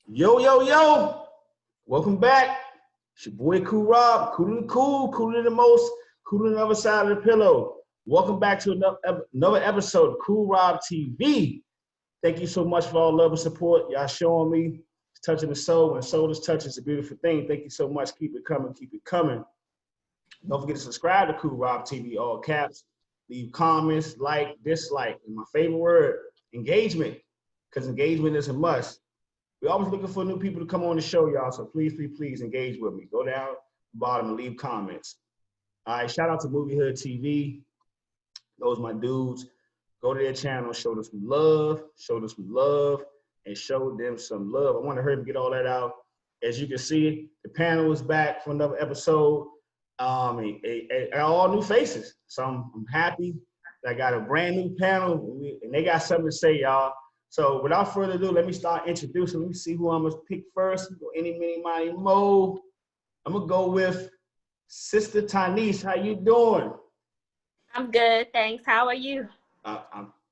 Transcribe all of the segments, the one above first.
Yo, yo, yo. Welcome back. It's your boy Cool Rob. Cooler than cool, cooler than the most, cooler than the other side of the pillow. Welcome back to another episode of Cool Rob TV. Thank you so much for all love and support. Y'all showing me it's touching the soul. When the soul is touched, it's a beautiful thing. Thank you so much. Keep it coming. Keep it coming. Don't forget to subscribe to Cool Rob TV, all caps. Leave comments, like, dislike. And my favorite word, engagement, because engagement is a must. We're always looking for new people to come on the show, y'all. So please engage with me. Go down the bottom and leave comments. All right, shout out to Movie Hood TV. Those my dudes. Go to their channel, show them some love, and show them some love. I want to hurry and get all that out. As you can see, the panel is back for another episode. And all new faces. So I'm happy. I got a brand new panel, and they got something to say, y'all. So without further ado, let me start introducing. Let me see who I'm gonna pick first. Go any, mini, miny, mo. I'm gonna go with Sister Tanise. How you doing? I'm good, thanks. How are you?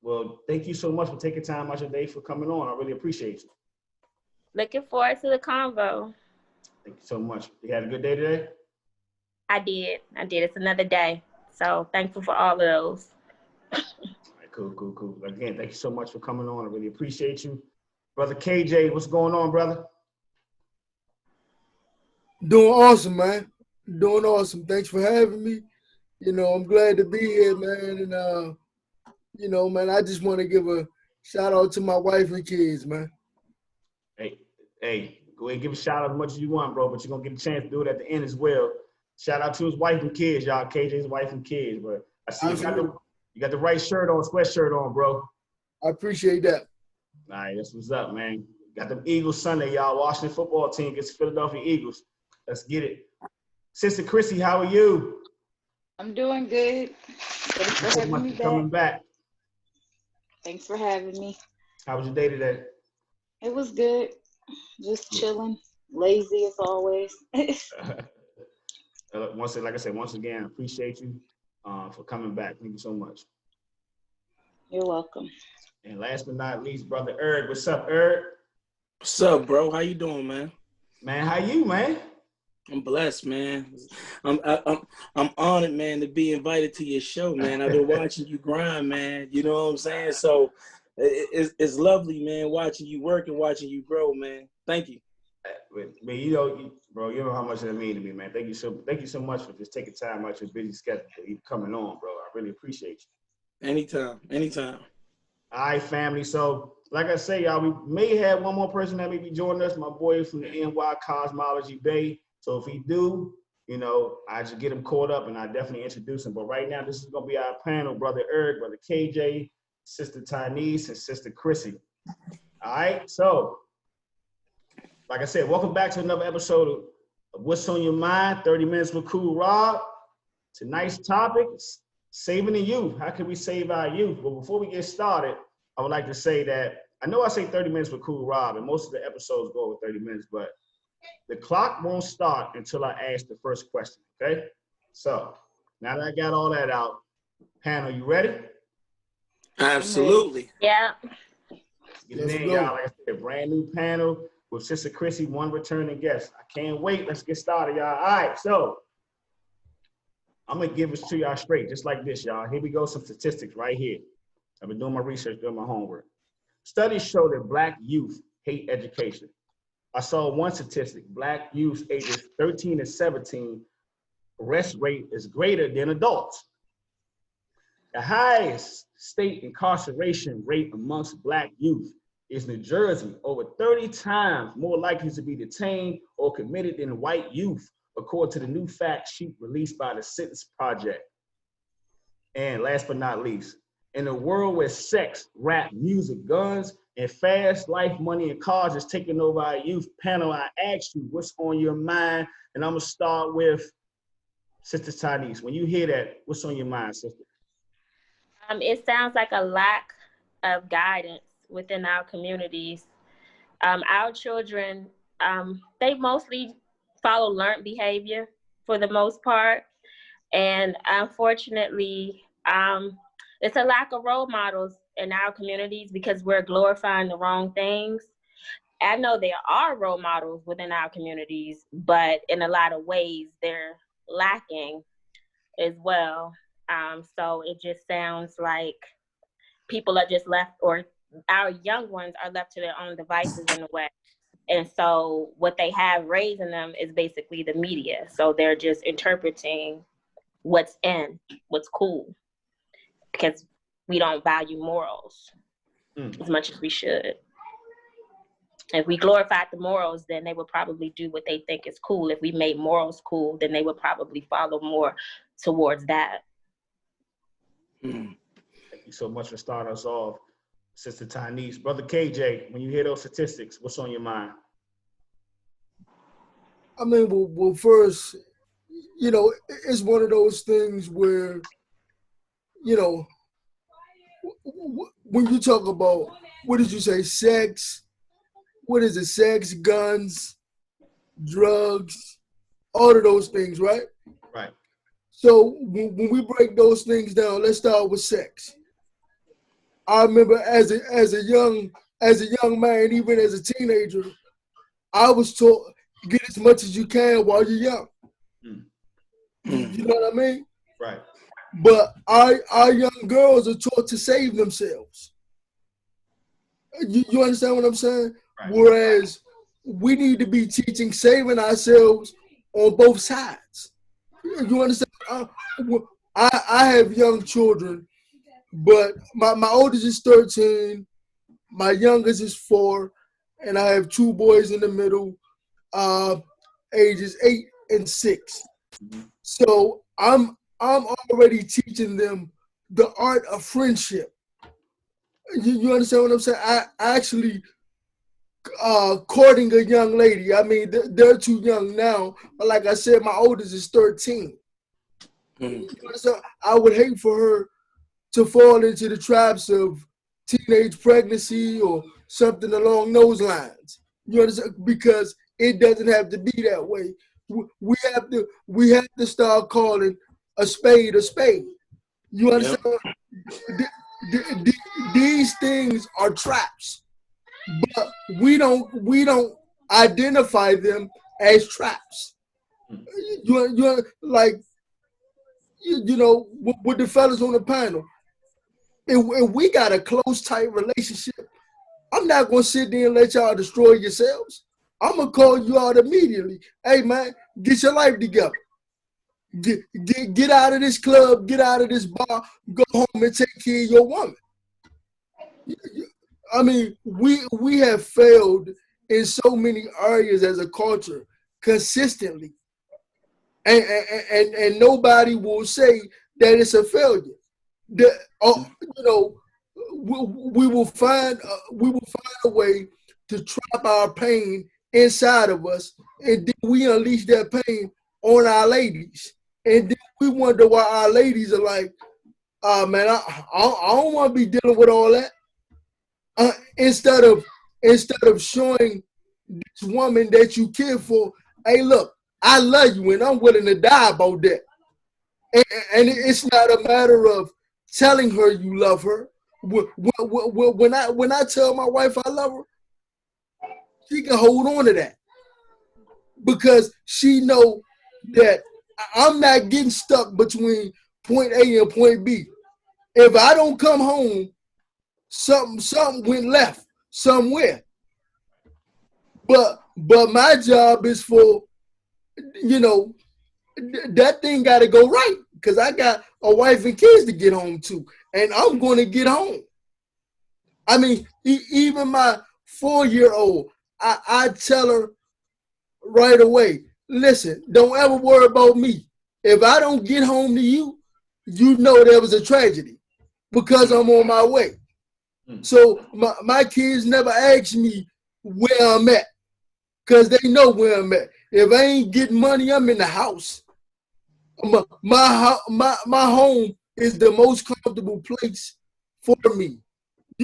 Well, thank you so much for taking time out your day for coming on. I really appreciate you. Looking forward to the convo. Thank you so much. You had a good day today? I did. It's another day. So thankful for all of those. Cool. Again, thank you so much for coming on. I really appreciate you. Brother KJ, what's going on, brother? Doing awesome, man. Doing awesome. Thanks for having me. I'm glad to be here, man. And, man, I just want to give a shout out to my wife and kids, man. Hey, go ahead and give a shout out as much as you want, bro, but you're going to get a chance to do it at the end as well. Shout out to his wife and kids, y'all. KJ's wife and kids. But I see you got the right shirt on, sweatshirt on, bro. I appreciate that. All right, that's what's up, man. Got the Eagles Sunday, y'all. Washington football team gets the Philadelphia Eagles. Let's get it. Sister Chrissy, how are you? I'm doing good. Thanks for having me coming back. Thanks for having me. How was your day today? It was good. Just chilling. Lazy as always. Once again, appreciate you for coming back. Thank you so much. You're welcome. And last but not least, Brother Eric. What's up, Eric? What's up, bro? How you doing, man? Man, how you, man? I'm blessed, man. I'm honored, man, to be invited to your show, man. I've been watching you grind, man. You know what I'm saying? So it's lovely, man, watching you work and watching you grow, man. Thank you. Man, bro, you know how much that means to me, man. Thank you so much for just taking time out your busy schedule for you coming on, bro. I really appreciate you. Anytime. All right, family. So, like I say, y'all, we may have one more person that may be joining us, my boy from the NY Cosmology Bay. So if he do, I just get him caught up and I definitely introduce him. But right now, this is going to be our panel, Brother Eric, Brother KJ, Sister Tanise, and Sister Chrissy. All right, so like I said, welcome back to another episode of What's on Your Mind, 30 Minutes with Cool Rob. Tonight's topic is saving the youth. How can we save our youth? Well, before we get started, I would like to say that I know I say 30 minutes with Cool Rob, and most of the episodes go over 30 minutes, but the clock won't start until I ask the first question, okay? So now that I got all that out, panel, you ready? Absolutely. Yeah. Get it in, y'all. Like I said, a brand new panel with Sister Chrissy, one returning guest. I can't wait. Let's get started, y'all. All right, so I'm going to give it to y'all straight, just like this, y'all. Here we go, some statistics right here. I've been doing my research, doing my homework. Studies show that Black youth hate education. I saw one statistic, Black youth ages 13 to 17, arrest rate is greater than adults. The highest state incarceration rate amongst Black youth is New Jersey, over 30 times more likely to be detained or committed than white youth, according to the new fact sheet released by the Sentence Project. And last but not least, in a world where sex, rap, music, guns, and fast life, money, and cars is taking over our youth, panel, I asked you what's on your mind, and I'm gonna start with Sister Tanise. When you hear that, what's on your mind, sister? It sounds like a lack of guidance within our communities. Our children, they mostly follow learned behavior for the most part. And unfortunately, it's a lack of role models in our communities because we're glorifying the wrong things. I know there are role models within our communities, but in a lot of ways they're lacking as well. So it just sounds like people are just left, or our young ones are left to their own devices in a way. And so what they have raising them is basically the media. So they're just interpreting what's in, what's cool, because we don't value morals as much as we should. If we glorified the morals, then they would probably do what they think is cool. If we made morals cool, then they would probably follow more towards that. Thank you so much for starting us off, Sister Tynese. Brother KJ, when you hear those statistics, what's on your mind? I mean, well, first, you know, it's one of those things where, you know, when you talk about, what did you say, sex, what is it, sex, guns, drugs, all of those things, right? Right. So when we break those things down, let's start with sex. I remember as a young man, even as a teenager, I was taught, get as much as you can while you're young. You know what I mean? Right. But our young girls are taught to save themselves. You understand what I'm saying? Right. Whereas we need to be teaching saving ourselves on both sides. You understand? I have young children, but my oldest is 13, my youngest is 4, and I have 2 boys in the middle, ages 8 and 6. So I'm already teaching them the art of friendship. You understand what I'm saying? I actually courting a young lady. I mean, they're too young now, but like I said, my oldest is 13. So I would hate for her to fall into the traps of teenage pregnancy or something along those lines. You understand? Because it doesn't have to be that way. We have to start calling a spade a spade. You understand? Yep. These things are traps, but we don't identify them as traps. You like, you know, with the fellas on the panel, if we got a close, tight relationship, I'm not gonna sit there and let y'all destroy yourselves. I'm gonna call you out immediately. Hey man, get your life together. Get out of this club, get out of this bar, go home and take care of your woman. I mean, we have failed in so many areas as a culture consistently. And nobody will say that it's a failure. You know, we will find a way to trap our pain inside of us, and then we unleash that pain on our ladies, and then we wonder why our ladies are like, man, I don't want to be dealing with all that. Instead of showing this woman that you care for, hey, look, I love you and I'm willing to die about that. And it's not a matter of telling her you love her. When I tell my wife I love her, she can hold on to that because she know that I'm not getting stuck between point A and point B. If I don't come home, something went left somewhere. But my job is for, you know, that thing got to go right because I got a wife and kids to get home to, and I'm going to get home. I mean, even my 4-year-old, I tell her right away, listen, don't ever worry about me. If I don't get home to you, you know there was a tragedy because I'm on my way. So my kids never ask me where I'm at because they know where I'm at. If I ain't getting money, I'm in the house. My home is the most comfortable place for me.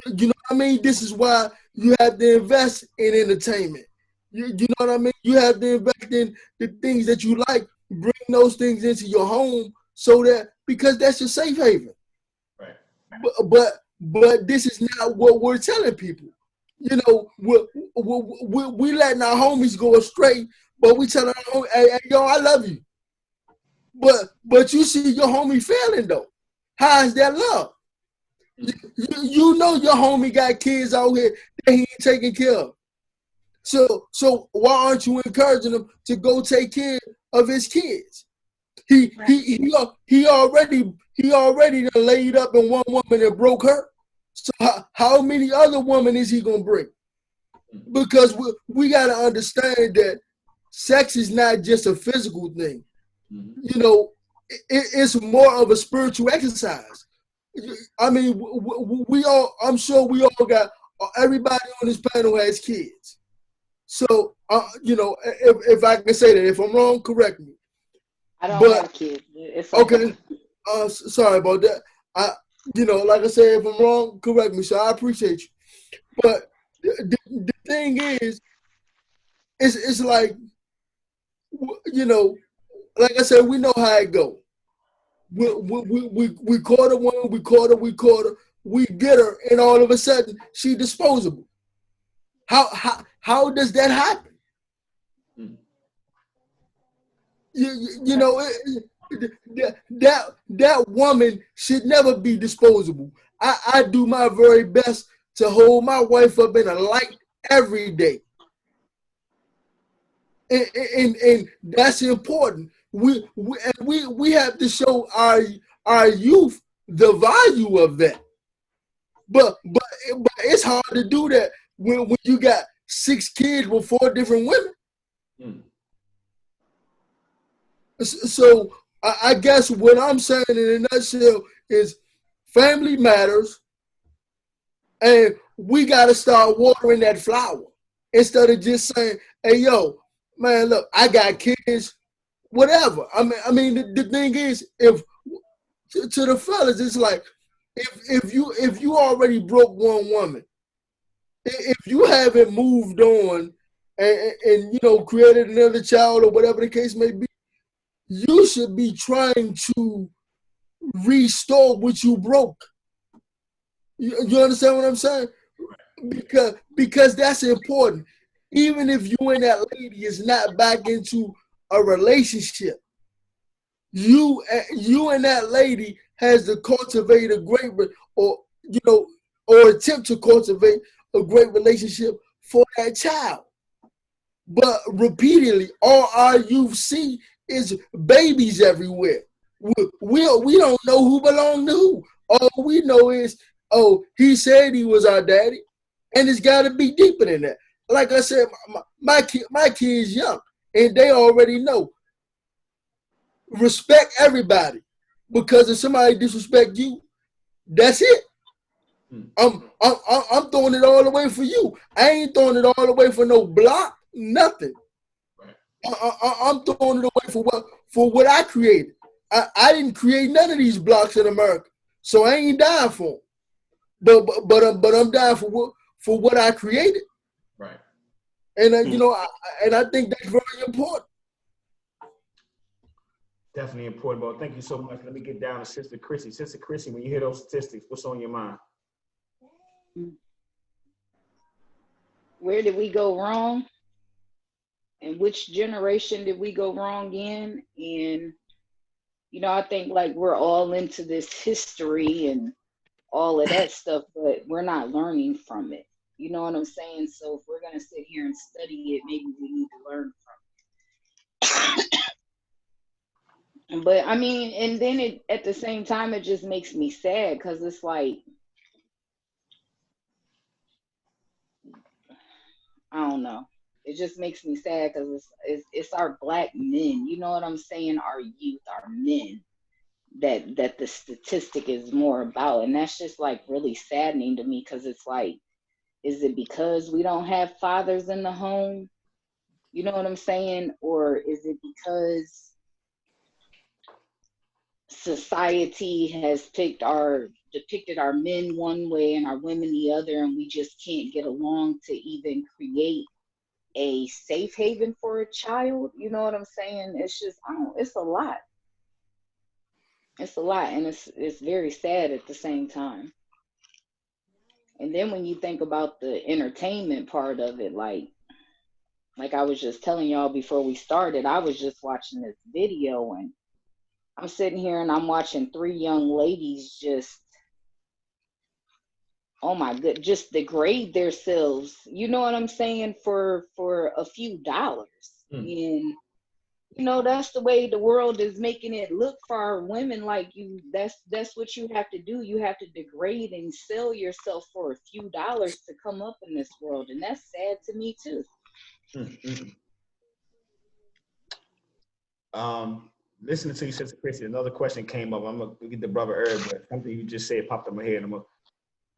You know what I mean? This is why you have to invest in entertainment. You know what I mean? You have to invest in the things that you like. Bring those things into your home so that, because that's your safe haven. Right. But this is not what we're telling people. You know, we letting our homies go astray, but we telling our homies, hey, yo, I love you. But you see your homie failing though. How is that love? You know your homie got kids out here that he ain't taking care of. So why aren't you encouraging him to go take care of his kids? He already done laid up in one woman and broke her. So how many other women is he gonna bring? Because we gotta understand that sex is not just a physical thing. You know, it's more of a spiritual exercise. I mean, we all, I'm sure we all got, everybody on this panel has kids. So, you know, if I can say that, if I'm wrong, correct me. I don't have kids. It's okay. Sorry about that. You know, like I said, if I'm wrong, correct me. So I appreciate you. But the thing is, it's like, you know, like I said, we know how it go. We caught a woman, we caught her, we get her, and all of a sudden she disposable. How does that happen? You know, that woman should never be disposable. I do my very best to hold my wife up in a light every day. And that's important. We have to show our youth the value of that. But it's hard to do that when you got 6 kids with 4 different women. So I guess what I'm saying in a nutshell is family matters, and we got to start watering that flower instead of just saying, "Hey, yo, man, look, I got kids, whatever." I mean, the thing is, if to the fellas, it's like if you already broke one woman, if you haven't moved on and you know created another child or whatever the case may be, you should be trying to restore what you broke. You understand what I'm saying? Because that's important. Even if you and that lady is not back into a relationship, you and that lady has to cultivate a great or attempt to cultivate a great relationship for that child. But repeatedly, all our youth see is babies everywhere. We don't know who belonged to who. All we know is, oh, he said he was our daddy, and it's got to be deeper than that. Like I said, my kid's young, and they already know. Respect everybody, because if somebody disrespect you, that's it. I'm throwing it all away for you. I ain't throwing it all away for no block, nothing. I'm throwing it away for what I created. I didn't create none of these blocks in America, so I ain't dying for them. But I'm dying for what I created. Right. And you know, I think that's very important. Definitely important, bro. Thank you so much. Let me get down to Sister Chrissy. Sister Chrissy, when you hear those statistics, what's on your mind? Where did we go wrong? And which generation did we go wrong in? And, you know, I think like we're all into this history and all of that stuff, but we're not learning from it. You know what I'm saying? So if we're going to sit here and study it, maybe we need to learn from it. But I mean, and then at the same time, it just makes me sad because it's like, I don't know. It just makes me sad because it's our Black men. You know what I'm saying? Our youth, our men that the statistic is more about, and that's just like really saddening to me because it's like, is it because we don't have fathers in the home? You know what I'm saying? Or is it because society has depicted our men one way and our women the other, and we just can't get along to even create a safe haven for a child? You know what I'm saying? It's just, it's a lot. It's a lot, and it's very sad at the same time. And then when you think about the entertainment part of it, like I was just telling y'all before we started, I was just watching this video and I'm sitting here and I'm watching three young ladies just, oh my good, just degrade themselves. You know what I'm saying? For a few dollars. And you know, that's the way the world is making it look for our women. Like that's what you have to do. You have to degrade and sell yourself for a few dollars to come up in this world. And that's sad to me too. Listening to you, Sister Chrissy, another question came up. I'm gonna get the brother Erg, but something you just said popped in my head. I'm gonna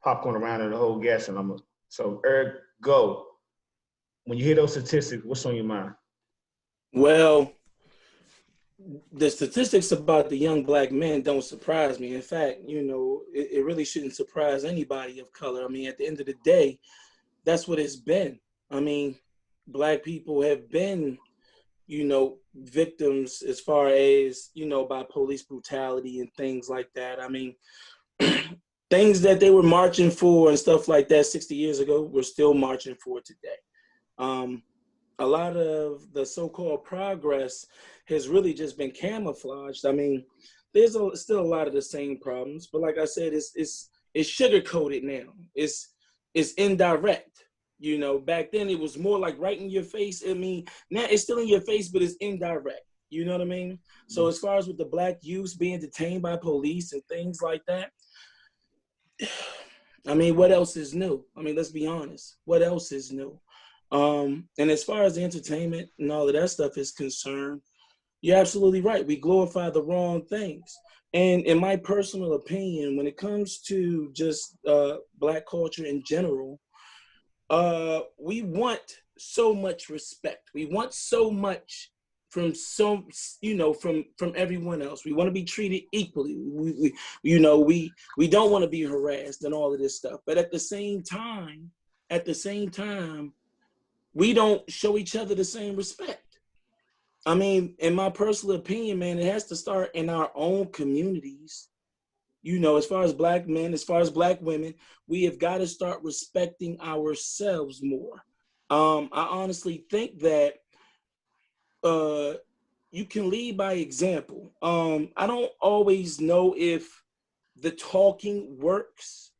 popcorn around in the whole guess, and so Erg, go. When you hear those statistics, what's on your mind? Well, the statistics about the young black men don't surprise me. In fact, you know, it really shouldn't surprise anybody of color. I mean, at the end of the day, that's what it's been. I mean, black people have been, you know, victims as far as, you know, by police brutality and things like that. I mean, things that they were marching for and stuff like that 60 years ago, we're still marching for today. A lot of the so-called progress has really just been camouflaged. I mean, there's still a lot of the same problems, but like I said, it's sugar-coated now. It's indirect. You know, back then it was more like right in your face. I mean, now it's still in your face, but it's indirect. You know what I mean? So as far as with the black youth being detained by police and things like that, I mean, what else is new? I mean, let's be honest. What else is new? And as far as the entertainment and all of that stuff is concerned, you're absolutely right. We glorify the wrong things. And in my personal opinion, when it comes to just black culture in general, we want so much respect. We want so much from from everyone else. We want to be treated equally. We don't want to be harassed and all of this stuff. But at the same time, we don't show each other the same respect. I mean, in my personal opinion, man, it has to start in our own communities. You know, as far as black men, as far as black women, we have got to start respecting ourselves more. I honestly think that you can lead by example. I don't always know if the talking works,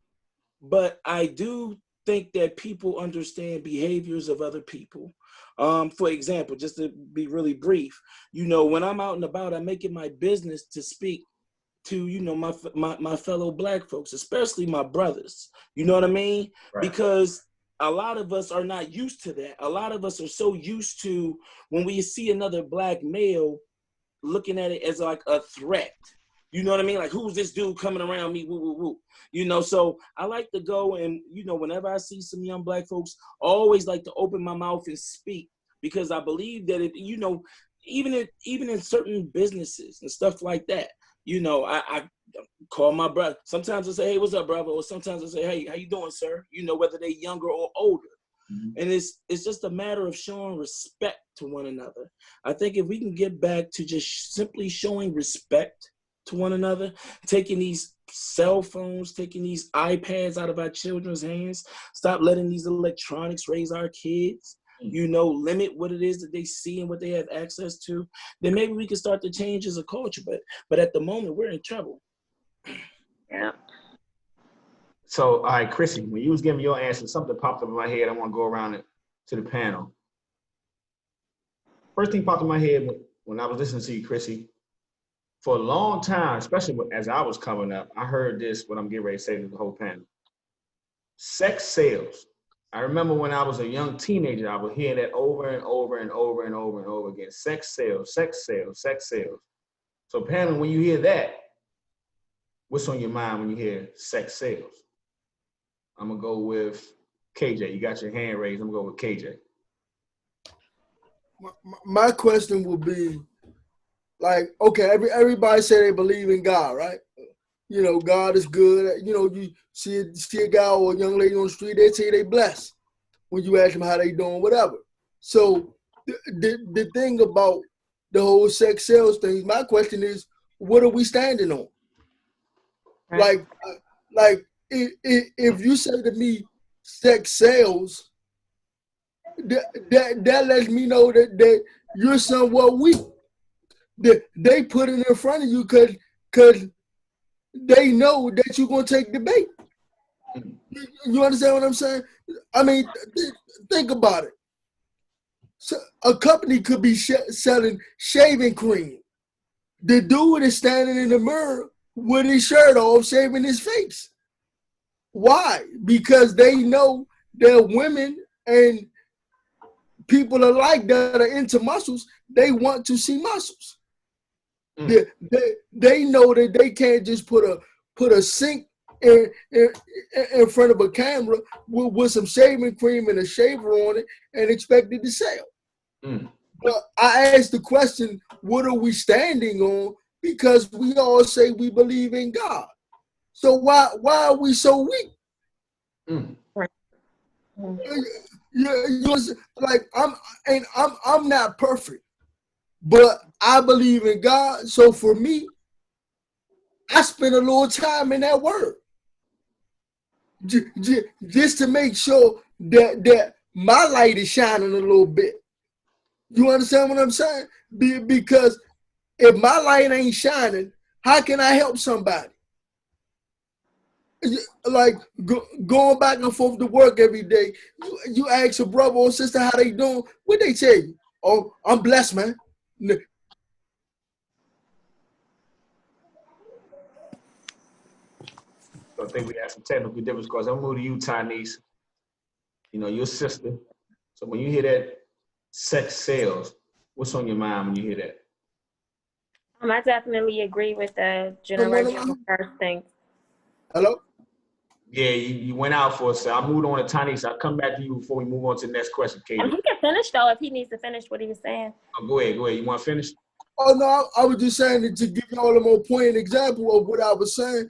but I do think that people understand behaviors of other people. For example, just to be really brief, you know, when I'm out and about, I make it my business to speak to, you know, my fellow black folks, especially my brothers. You know what I mean? Right. Because a lot of us are not used to that. A lot of us are so used to when we see another black male looking at it as like a threat. You know what I mean? Like, who's this dude coming around me? Woo, woo, woo. You know, so I like to go and, you know, whenever I see some young black folks, I always like to open my mouth and speak, because I believe that it, you know, even in certain businesses and stuff like that, you know, I call my brother. Sometimes I say, hey, what's up, brother? Or sometimes I say, hey, how you doing, sir? You know, whether they're younger or older. And it's just a matter of showing respect to one another. I think if we can get back to just simply showing respect to one another, taking these cell phones, taking these iPads out of our children's hands, stop letting these electronics raise our kids, you know, limit what it is that they see and what they have access to, then maybe we can start to change as a culture. But at the moment, we're in trouble. Yeah. So, all right, Chrissy, when you was giving your answer, something popped up in my head. I want to go around it to the panel. First thing popped in my head when I was listening to you, Chrissy, for a long time, especially as I was coming up, I heard this, what I'm getting ready to say to the whole panel. Sex sales. I remember when I was a young teenager, I would hear that over and over and over and over and over again. Sex sales, sex sales, sex sales. So, panel, when you hear that, what's on your mind when you hear sex sales? I'm gonna go with KJ. You got your hand raised. I'm gonna go with KJ. My question will be, like, okay, everybody say they believe in God, right? You know, God is good. You know, you see a guy or a young lady on the street, they say they blessed when you ask them how they doing, whatever. So the thing about the whole sex sales thing, my question is, what are we standing on? Right. Like if you say to me sex sells, that lets me know that you're somewhat weak. They put it in front of you because they know that you're gonna take the bait. You understand what I'm saying? I mean, think about it. So a company could be selling shaving cream. The dude is standing in the mirror with his shirt off, shaving his face. Why? Because they know that women and people alike that are into muscles, they want to see muscles. They know that they can't just put a sink in front of a camera with some shaving cream and a shaver on it and expect it to sell. But I asked the question, what are we standing on? Because we all say we believe in God. So why are we so weak? You like I'm not perfect, but I believe in God. So for me, I spend a little time in that word just to make sure that my light is shining a little bit. You understand what I'm saying? Because if my light ain't shining, how can I help somebody? Like going back and forth to work every day, you ask a brother or sister how they doing, what they tell you? Oh, I'm blessed, man. I think we have some technical differences because I'm moving to you, Tynese. You know, your sister. So when you hear that sex sales, what's on your mind when you hear that? I definitely agree with the generational curse thing. Hello? Yeah, you went out for a second. I moved on to Tynese. I'll come back to you before we move on to the next question, Katie. He can finish, though, if he needs to finish what he was saying. Oh, go ahead. You want to finish? Oh, no, I was just saying that to give y'all a more poignant example of what I was saying.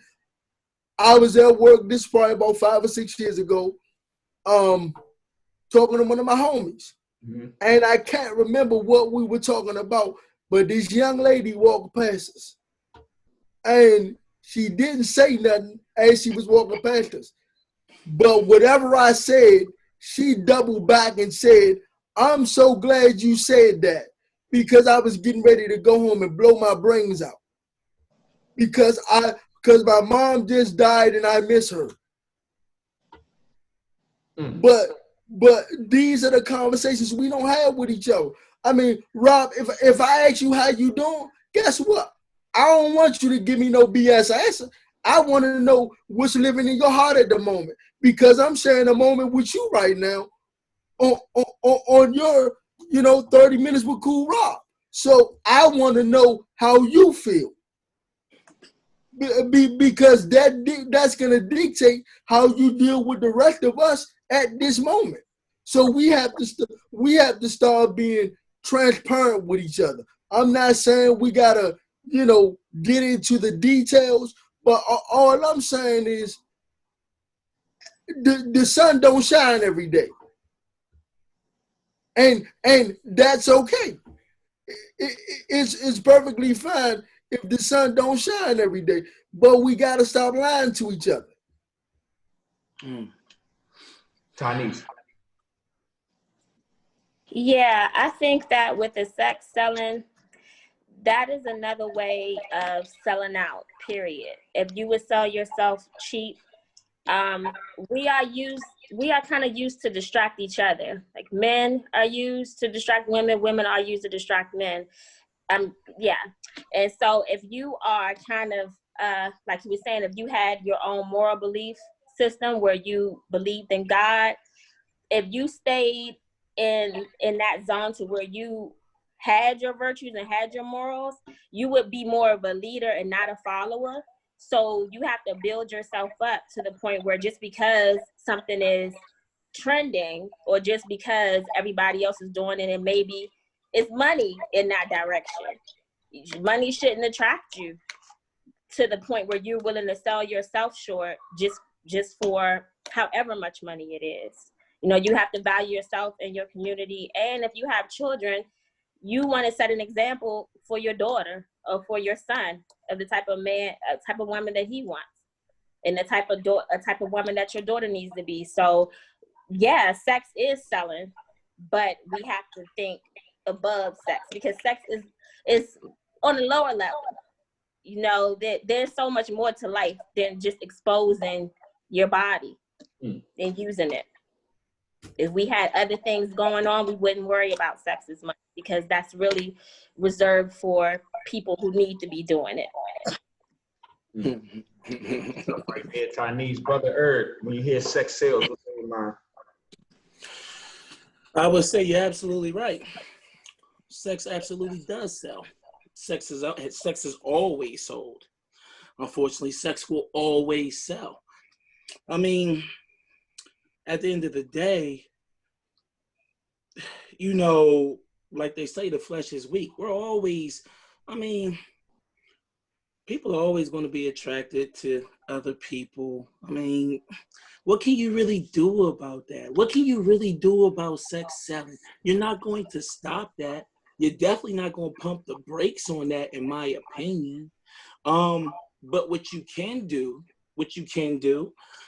I was at work, this probably about 5 or 6 years ago, talking to one of my homies. And I can't remember what we were talking about, but this young lady walked past us. And she didn't say nothing as she was walking past us. But whatever I said, she doubled back and said, I'm so glad you said that because I was getting ready to go home and blow my brains out. Because my mom just died and I miss her. But these are the conversations we don't have with each other. I mean, Rob, if I ask you how you doing, guess what? I don't want you to give me no BS answer. I want to know what's living in your heart at the moment because I'm sharing a moment with you right now on your 30 minutes with Cool Rob. So I want to know how you feel because that's going to dictate how you deal with the rest of us at this moment. So we have to start being transparent with each other. I'm not saying we gotta get into the details, but all I'm saying is the sun don't shine every day, and that's okay. It's perfectly fine if the sun don't shine every day, but we gotta stop lying to each other. Tynese. Yeah, I think that with the sex selling, that is another way of selling out, period. If you would sell yourself cheap, we are kind of used to distract each other. Like men are used to distract women, women are used to distract men. Yeah. And so if you are kind of, like you were saying, if you had your own moral belief system where you believed in God, if you stayed in that zone to where you had your virtues and had your morals, you would be more of a leader and not a follower. So you have to build yourself up to the point where just because something is trending or just because everybody else is doing it and maybe it's money in that direction, money shouldn't attract you to the point where you're willing to sell yourself short just for however much money it is. You have to value yourself and your community. And if you have children, you want to set an example for your daughter or for your son of the type of man, type of woman that he wants. and the type of woman that your daughter needs to be. So yeah, sex is selling, but we have to think above sex, because sex is on a lower level. You know, that there's so much more to life than just exposing your body and using it. If we had other things going on, we wouldn't worry about sex as much, because that's really reserved for people who need to be doing it. Stuff right there, Chinese brother Erd. When you hear sex sales, what's on your mind? I would say you're absolutely right. Sex absolutely does sell. Sex is always sold. Unfortunately, sex will always sell. I mean, at the end of the day, you know, like they say, the flesh is weak. People are always going to be attracted to other people. I mean, what can you really do about that? What can you really do about sex selling? You're not going to stop that. You're definitely not going to pump the brakes on that, in my opinion. But what you can do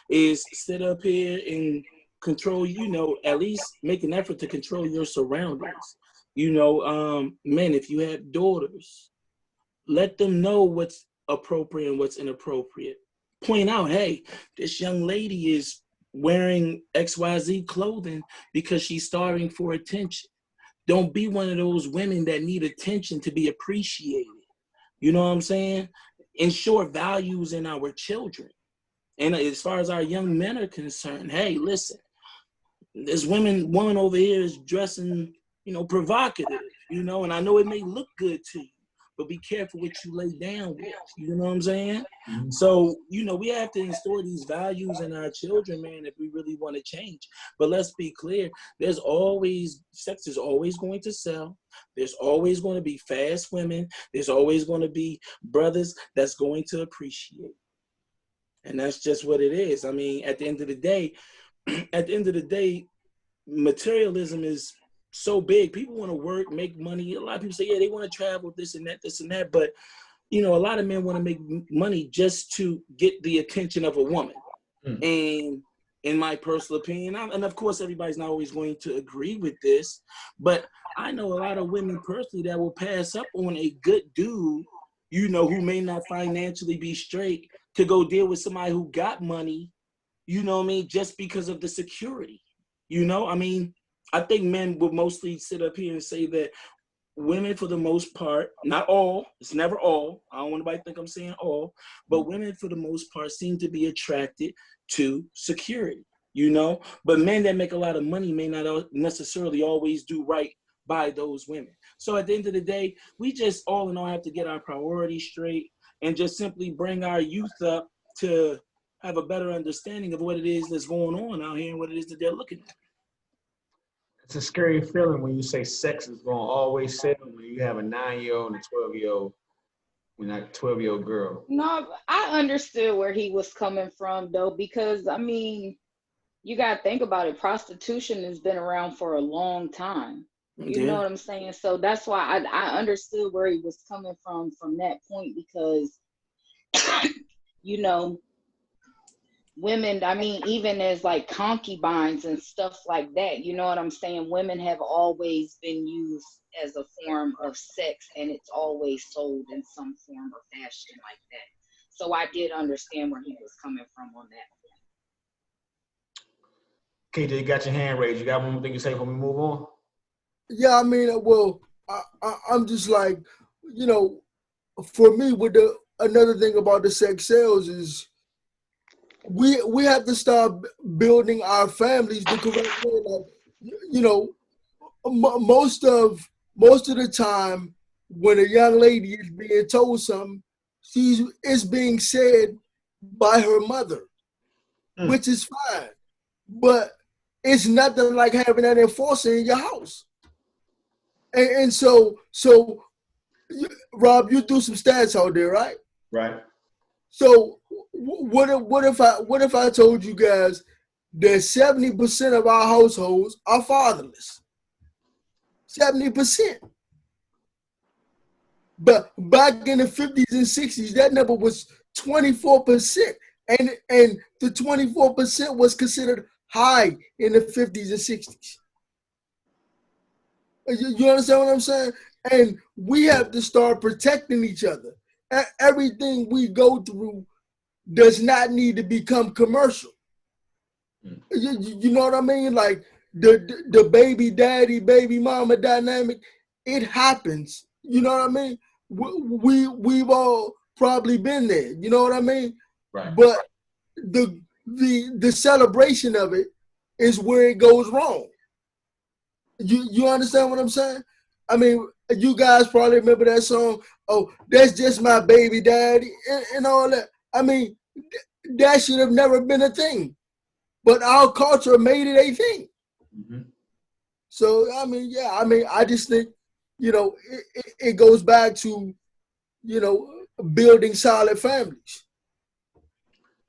is sit up here and control, at least make an effort to control your surroundings. Men, if you have daughters, let them know what's appropriate and what's inappropriate. Point out, hey, this young lady is wearing XYZ clothing because she's starving for attention. Don't be one of those women that need attention to be appreciated. You know what I'm saying? Ensure values in our children. And as far as our young men are concerned, hey, listen, this woman over here is dressing, provocative, and I know it may look good to you, but be careful what you lay down with. You know what I'm saying? Mm-hmm. So, we have to instill these values in our children, man, if we really want to change. But let's be clear, sex is always going to sell. There's always going to be fast women. There's always going to be brothers that's going to appreciate. And that's just what it is. I mean, at the end of the day, materialism is so big. People want to work, make money. A lot of people say, yeah, they want to travel, this and that. But, a lot of men want to make money just to get the attention of a woman. And in my personal opinion, and of course, everybody's not always going to agree with this, but I know a lot of women personally that will pass up on a good dude, who may not financially be straight, to go deal with somebody who got money, just because of the security. I think men would mostly sit up here and say that women, for the most part, not all, it's never all, I don't want anybody to think I'm saying all, but women, for the most part, seem to be attracted to security, but men that make a lot of money may not necessarily always do right by those women. So at the end of the day, we just all in all have to get our priorities straight and just simply bring our youth up to have a better understanding of what it is that's going on out here and what it is that they're looking at. It's a scary feeling when you say sex is going to always sell when you have a 9-year-old and a 12-year-old, when that 12-year-old girl. No, I understood where he was coming from, though, because, I mean, you got to think about it. Prostitution has been around for a long time. You know what I'm saying? So that's why I understood where he was coming from that point, because, women, I mean, even as like concubines and stuff like that, you know what I'm saying? Women have always been used as a form of sex, and it's always sold in some form or fashion like that. So I did understand where he was coming from on that point. KJ, you got your hand raised. You got one more thing to say before we move on? Yeah, I mean, well, I'm just like, for me, another thing about the sex sales is, we have to start building our families the correct way. Like, most of the time when a young lady is being told something, it's being said by her mother, which is fine. But it's nothing like having that enforcer in your house. And so, Rob, you threw some stats out there, right? Right. So what if I told you guys that 70% of our households are fatherless? 70%. But back in the 50s and 60s, that number was 24%. And the 24% was considered high in the 50s and 60s. You understand what I'm saying? And we have to start protecting each other. Everything we go through does not need to become commercial. You know what I mean? Like the baby daddy, baby mama dynamic, it happens. You know what I mean? We've all probably been there. You know what I mean? Right. But the celebration of it is where it goes wrong. You understand what I'm saying? I mean, you guys probably remember that song, "Oh, that's just my baby daddy," and all that. I mean, that should have never been a thing. But our culture made it a thing. Mm-hmm. So, I mean, yeah, I just think, it goes back to, building solid families.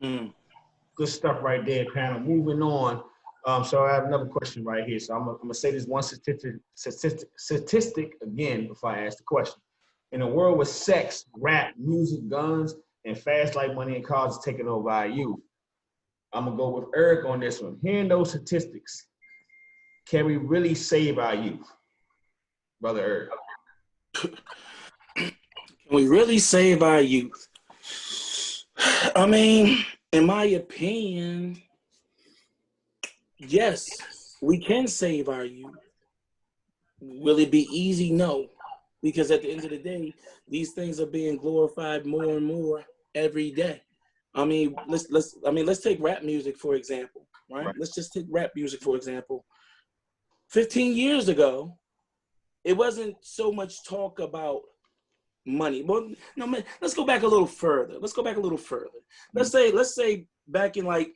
Good stuff right there, panel. Moving on. So I have another question right here. So I'm gonna say this one statistic again before I ask the question. In a world with sex, rap, music, guns, and fast life, money, and cars taking over our youth, I'm gonna go with Eric on this one. Hearing those statistics, can we really save our youth, Brother Eric? Can we really save our youth? I mean, in my opinion, yes, we can save our youth. Will it be easy? No, because at the end of the day, these things are being glorified more and more every day. I mean, let's take rap music for example, right? Let's just take rap music for example. 15 years ago, it wasn't so much talk about money. Well, no, man, let's go back a little further. Let's say back in like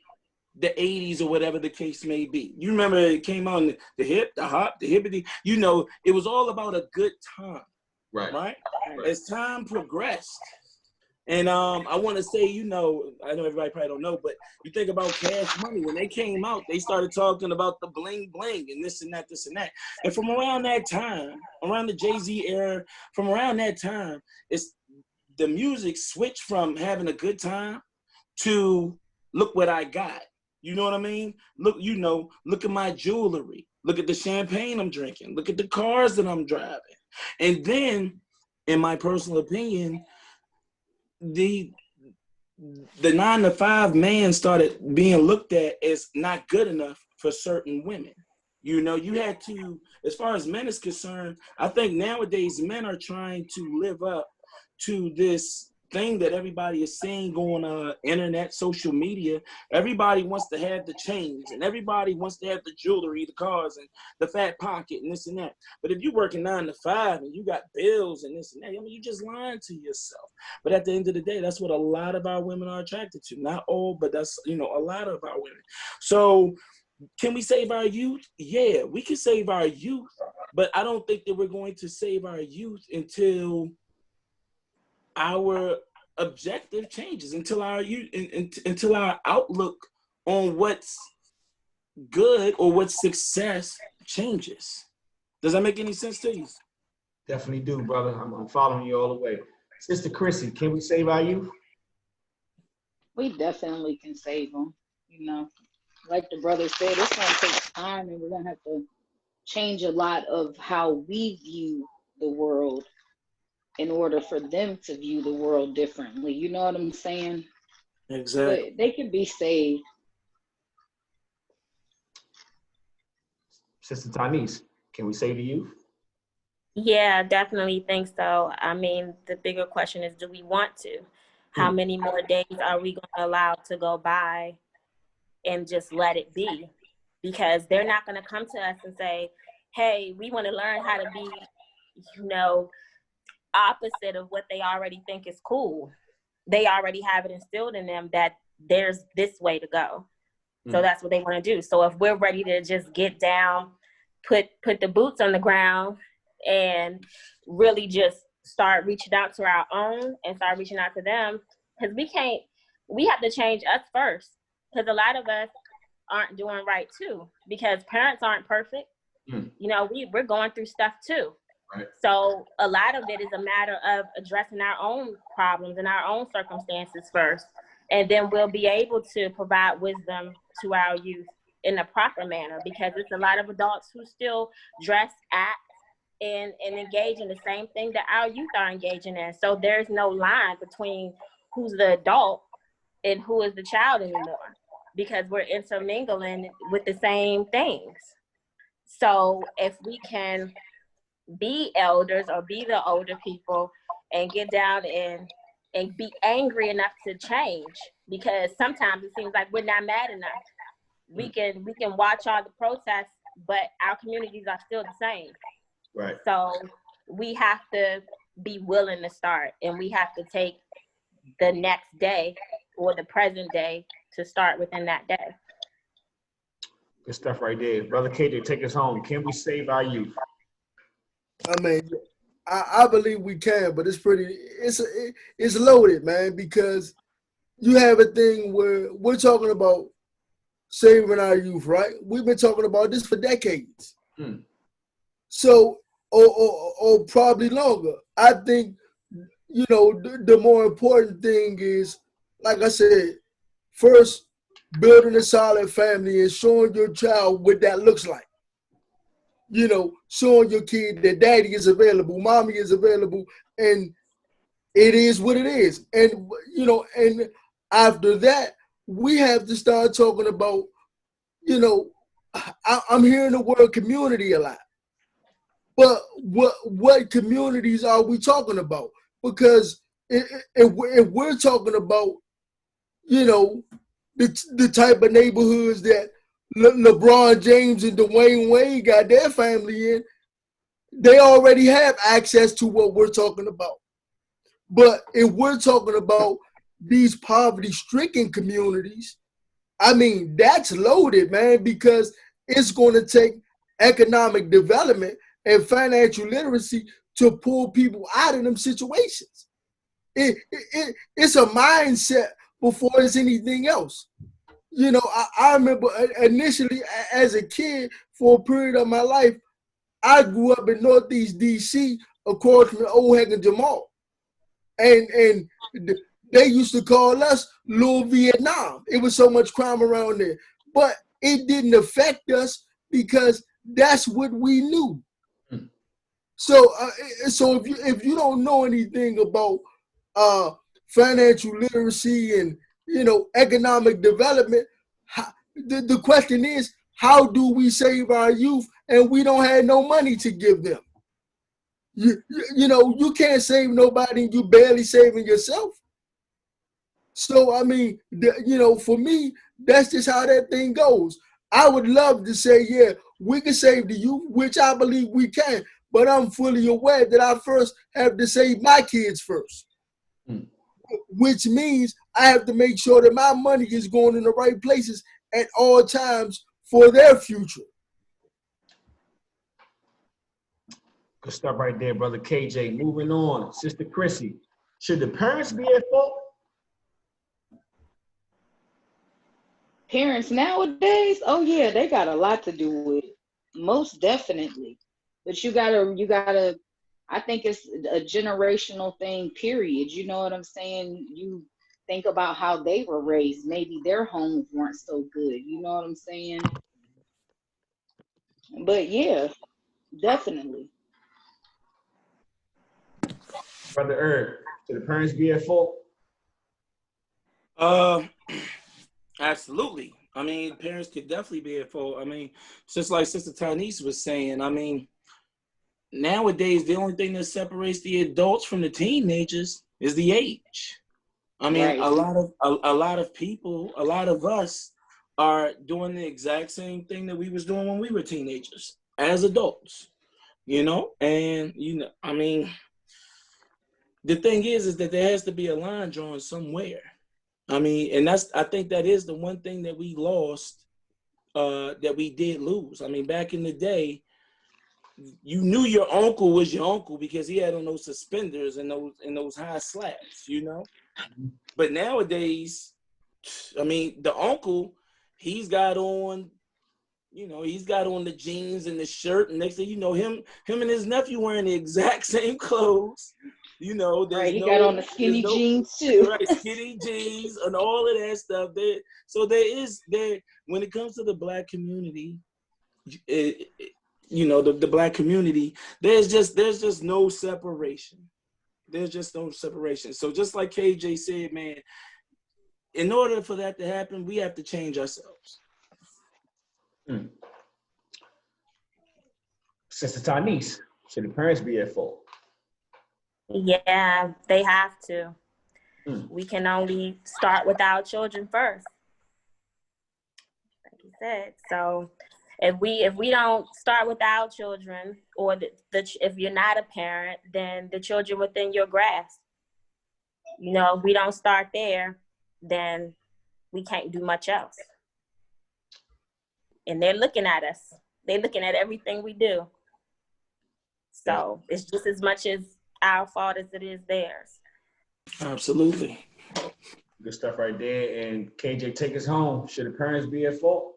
the 80s or whatever the case may be. You remember it came on the hip, the hop, the hippity. It was all about a good time. Right? As time progressed. And I want to say, I know everybody probably don't know, but you think about Cash Money. When they came out, they started talking about the bling bling and this and that. And from around that time, around the Jay-Z era, from around that time, it's the music switched from having a good time to look what I got. You know what I mean? Look at my jewelry. Look at the champagne I'm drinking. Look at the cars that I'm driving. And then, in my personal opinion, the 9-to-5 man started being looked at as not good enough for certain women. You had to, as far as men is concerned, I think nowadays men are trying to live up to this thing that everybody is seeing on internet, social media. Everybody wants to have the chains and everybody wants to have the jewelry, the cars, and the fat pocket and this and that. But if you're working 9-to-5 and you got bills and this and that, you're just lying to yourself. But at the end of the day, that's what a lot of our women are attracted to. Not all, but that's, a lot of our women. So can we save our youth? Yeah, we can save our youth, but I don't think that we're going to save our youth until our objective changes, until our outlook on what's good or what's success changes. Does that make any sense to you? Definitely do, brother. I'm following you all the way. Sister Chrissy, can we save our youth? We definitely can save them. Like the brother said, it's going to take time, and we're going to have to change a lot of how we view the world in order for them to view the world differently. You know what I'm saying? Exactly. But they can be saved. Sister Tanise, can we save the youth? Yeah, definitely think so. I mean, the bigger question is, do we want to? How many more days are we going to allow to go by and just let it be? Because they're not going to come to us and say, hey, we want to learn how to be, opposite of what they already think is cool. They already have it instilled in them that there's this way to go. So that's what they want to do. So if we're ready to just get down, put the boots on the ground and really just start reaching out to our own and start reaching out to them, because we have to change us first, because a lot of us aren't doing right too, because parents aren't perfect. We're going through stuff too. Right. So a lot of it is a matter of addressing our own problems and our own circumstances first. And then we'll be able to provide wisdom to our youth in a proper manner, because it's a lot of adults who still dress, act, and engage in the same thing that our youth are engaging in. So there's no line between who's the adult and who is the child anymore, because we're intermingling with the same things. So if we can be elders or be the older people and get down and be angry enough to change, because sometimes it seems like we're not mad enough. We can watch all the protests, but our communities are still the same. Right. So we have to be willing to start, and we have to take the next day or the present day to start within that day. Good stuff right there. Brother KJ, take us home. Can we save our youth? I mean, I believe we can, but it's loaded, man, because you have a thing where we're talking about saving our youth, right? We've been talking about this for decades. So, or probably longer. I think, the more important thing is, like I said, first, building a solid family and showing your child what that looks like. Showing your kid that daddy is available, mommy is available, and it is what it is. And, and after that, we have to start talking about, I'm hearing the word community a lot. But what communities are we talking about? Because if we're talking about, the type of neighborhoods that LeBron James and Dwayne Wade got their family in, they already have access to what we're talking about. But if we're talking about these poverty-stricken communities, I mean, that's loaded, man, because it's going to take economic development and financial literacy to pull people out of them situations. It's a mindset before it's anything else. I remember initially as a kid, for a period of my life, I grew up in Northeast DC, across from Old Heck and Jamal. And they used to call us Little Vietnam. It was so much crime around there. But it didn't affect us because that's what we knew. So if you don't know anything about financial literacy and economic development, the question is, how do we save our youth and we don't have no money to give them? You can't save nobody and you barely saving yourself. So I mean, for me, that's just how that thing goes. I would love to say, yeah, we can save the youth, which I believe we can, but I'm fully aware that I first have to save my kids first. Which means I have to make sure that my money is going in the right places at all times for their future. Good stuff right there, Brother KJ. Moving on. Sister Chrissy, should the parents be at fault? Parents nowadays, oh yeah, they got a lot to do with it. Most definitely. But you gotta, I think it's a generational thing, period. You know what I'm saying? You think about how they were raised. Maybe their homes weren't so good. You know what I'm saying? But yeah, definitely. Brother Herb, should the parents be at fault? Absolutely. I mean, parents could definitely be at fault. I mean, just like Sister Tanise was saying, I mean, nowadays, the only thing that separates the adults from the teenagers is the age. I mean, Right. a lot of people, a lot of us are doing the exact same thing that we was doing when we were teenagers as adults, and, I mean, the thing is that there has to be a line drawn somewhere. I mean, and I think that is the one thing that we lost, that we did lose. I mean, back in the day, you knew your uncle was your uncle because he had on those suspenders and those high slacks, But nowadays, I mean, the uncle, he's got on the jeans and the shirt, and next thing you know, him and his nephew wearing the exact same clothes, You know, there's Right, he got on the skinny jeans too. Right, skinny jeans and all of that stuff. So there when it comes to the Black community, the Black community, there's just no separation. There's just no separation. So just like KJ said, man, in order for that to happen, we have to change ourselves. Sister Tanise, should the parents be at fault? Yeah, they have to. We can only start with our children first, like you said. So if we don't start with our children, or if you're not a parent, then the children within your grasp. You know, if we don't start there, then we can't do much else. And they're looking at us. They're looking at everything we do. So it's just as much as our fault as it is theirs. Absolutely. Good stuff right there. And KJ, take us home. Should the parents be at fault?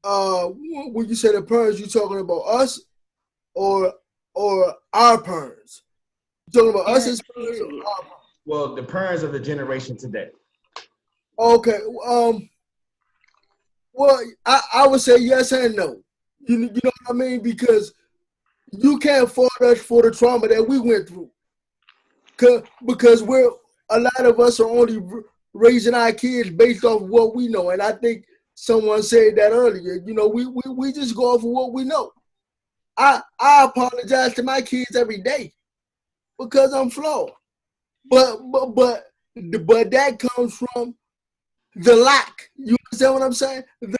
When you say the parents, you talking about us or our parents? You talking about us as parents or our parents? Well, the parents of the generation today. Okay. Well, I would say yes and no. You know what I mean? Because you can't fault us for the trauma that we went through. Because a lot of us are only raising our kids based off what we know. And I think someone said that earlier. You know, we just go off of what we know. I apologize to my kids every day because I'm flawed. But that comes from the lack. You understand what I'm saying? The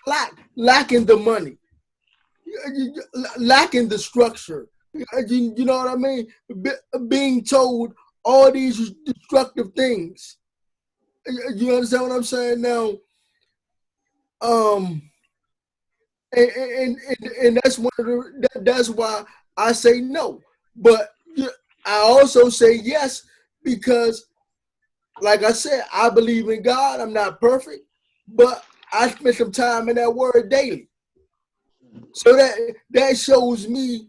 lacking the money, lacking the structure. You know what I mean? Being told all these destructive things. You understand what I'm saying now? And that's that's why I say no. But I also say yes because, like I said, I believe in God. I'm not perfect, but I spend some time in that word daily. So that shows me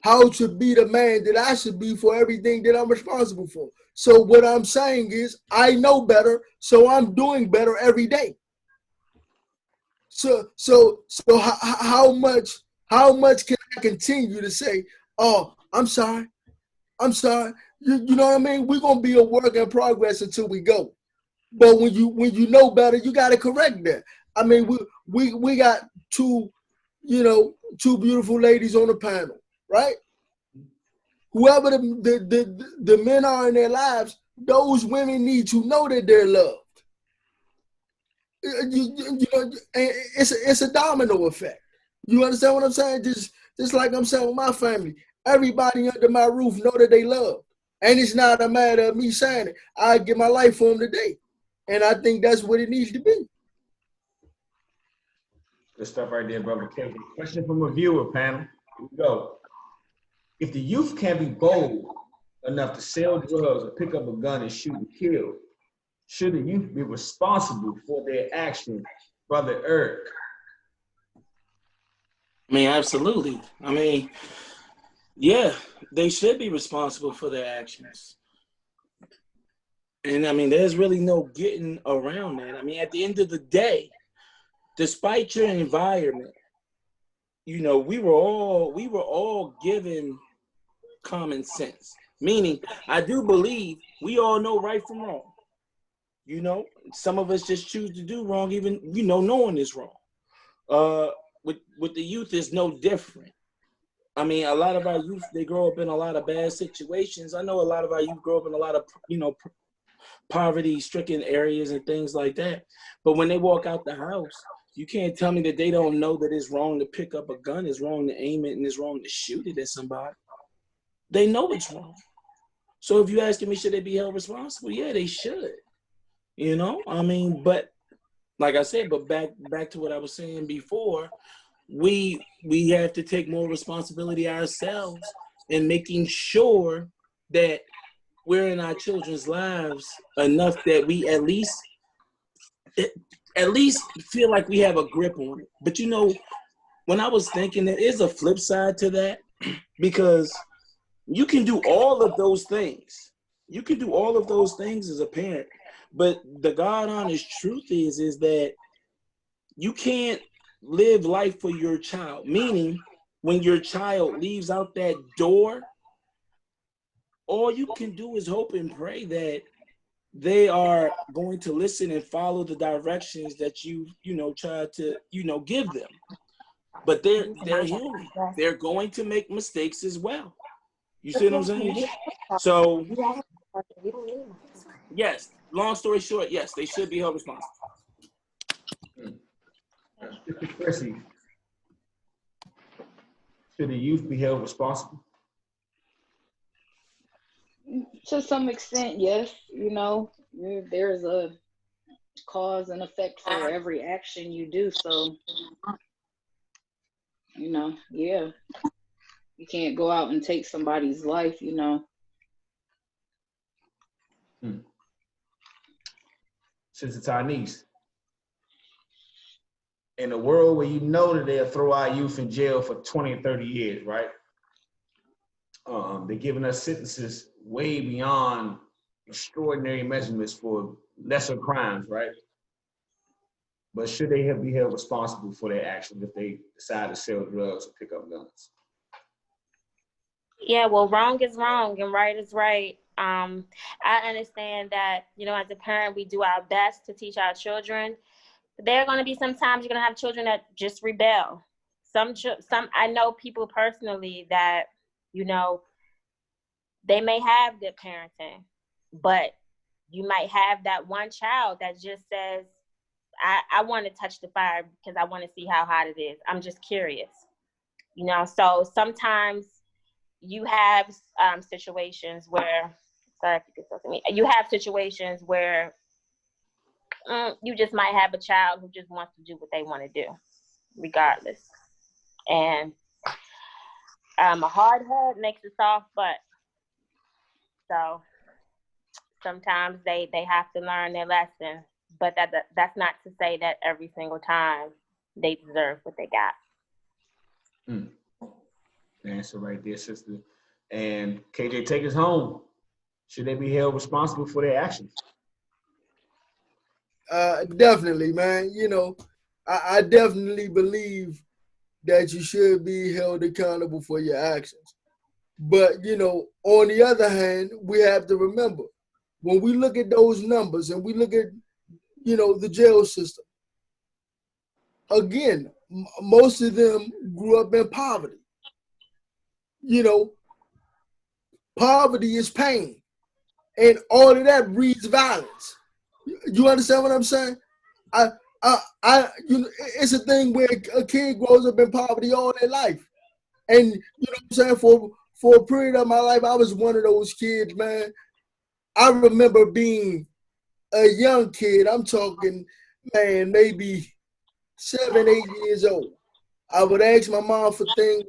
how to be the man that I should be for everything that I'm responsible for. So what I'm saying is I know better, so I'm doing better every day. So how much can I continue to say, oh, I'm sorry. You know what I mean? We're gonna be a work in progress until we go. But when you know better, you gotta correct that. I mean, we got two beautiful ladies on the panel, right? Whoever the men are in their lives, those women need to know that they're loved. You know, it's a domino effect. You understand what I'm saying? Just like I'm saying with my family, everybody under my roof know that they love, and it's not a matter of me saying it. I give my life for them today, and I think that's what it needs to be. Good stuff right there, brother KJ. Question from a viewer panel. Here we go. If the youth can be bold enough to sell drugs or pick up a gun and shoot and kill, should the youth be responsible for their actions, Brother Eric? I mean, absolutely. I mean, yeah, they should be responsible for their actions. And I mean, there's really no getting around that. I mean, at the end of the day, despite your environment, you know, we were all given common sense. Meaning, I do believe we all know right from wrong. You know, some of us just choose to do wrong, even, you know, knowing is wrong. With the youth, is no different. I mean, a lot of our youth, they grow up in a lot of bad situations. I know a lot of our youth grow up in a lot of, you know, poverty-stricken areas and things like that. But when they walk out the house, you can't tell me that they don't know that it's wrong to pick up a gun, it's wrong to aim it, and it's wrong to shoot it at somebody. They know it's wrong. So if you're asking me, should they be held responsible? Yeah, they should. You know, I mean, but like I said, but back to what I was saying before, we have to take more responsibility ourselves in making sure that we're in our children's lives enough that we at least feel like we have a grip on it. But you know, when I was thinking, there is a flip side to that, because You can do all of those things. You can do all of those things as a parent. But the God honest truth is that you can't live life for your child. Meaning, when your child leaves out that door, all you can do is hope and pray that they are going to listen and follow the directions that you try to, give them. But they're human. They're going to make mistakes as well. You see what I'm saying? So, yes, long story short, yes, they should be held responsible. Mr. Chrissy, should the youth be held responsible? To some extent, yes. There's a cause and effect for every action you do. So, yeah, you can't go out and take somebody's life, Sister Tynese, in a world where you know that they'll throw our youth in jail for 20 and 30 years, right? They're giving us sentences way beyond extraordinary measurements for lesser crimes, right? But should they be held responsible for their actions if they decide to sell drugs or pick up guns? Yeah, well, wrong is wrong and right is right. I understand that, as a parent, we do our best to teach our children. There are going to be sometimes you're going to have children that just rebel. Some I know people personally that, they may have good parenting, but you might have that one child that just says, I want to touch the fire because I want to see how hot it is. I'm just curious, So sometimes you have situations where, sorry if you could talk to me, you have situations where you just might have a child who just wants to do what they want to do, regardless. And a hard head makes a soft butt. So sometimes they have to learn their lesson, but that's not to say that every single time they deserve what they got. The answer right there, sister. And KJ, take us home. Should they be held responsible for their actions? Definitely, man. I definitely believe that you should be held accountable for your actions. But, on the other hand, we have to remember, when we look at those numbers and we look at, the jail system, again, most of them grew up in poverty. Poverty is pain. And all of that breeds violence. You understand what I'm saying? It's a thing where a kid grows up in poverty all their life. And you know what I'm saying? For a period of my life, I was one of those kids, man. I remember being a young kid. I'm talking, man, maybe 7, 8 years old. I would ask my mom for things.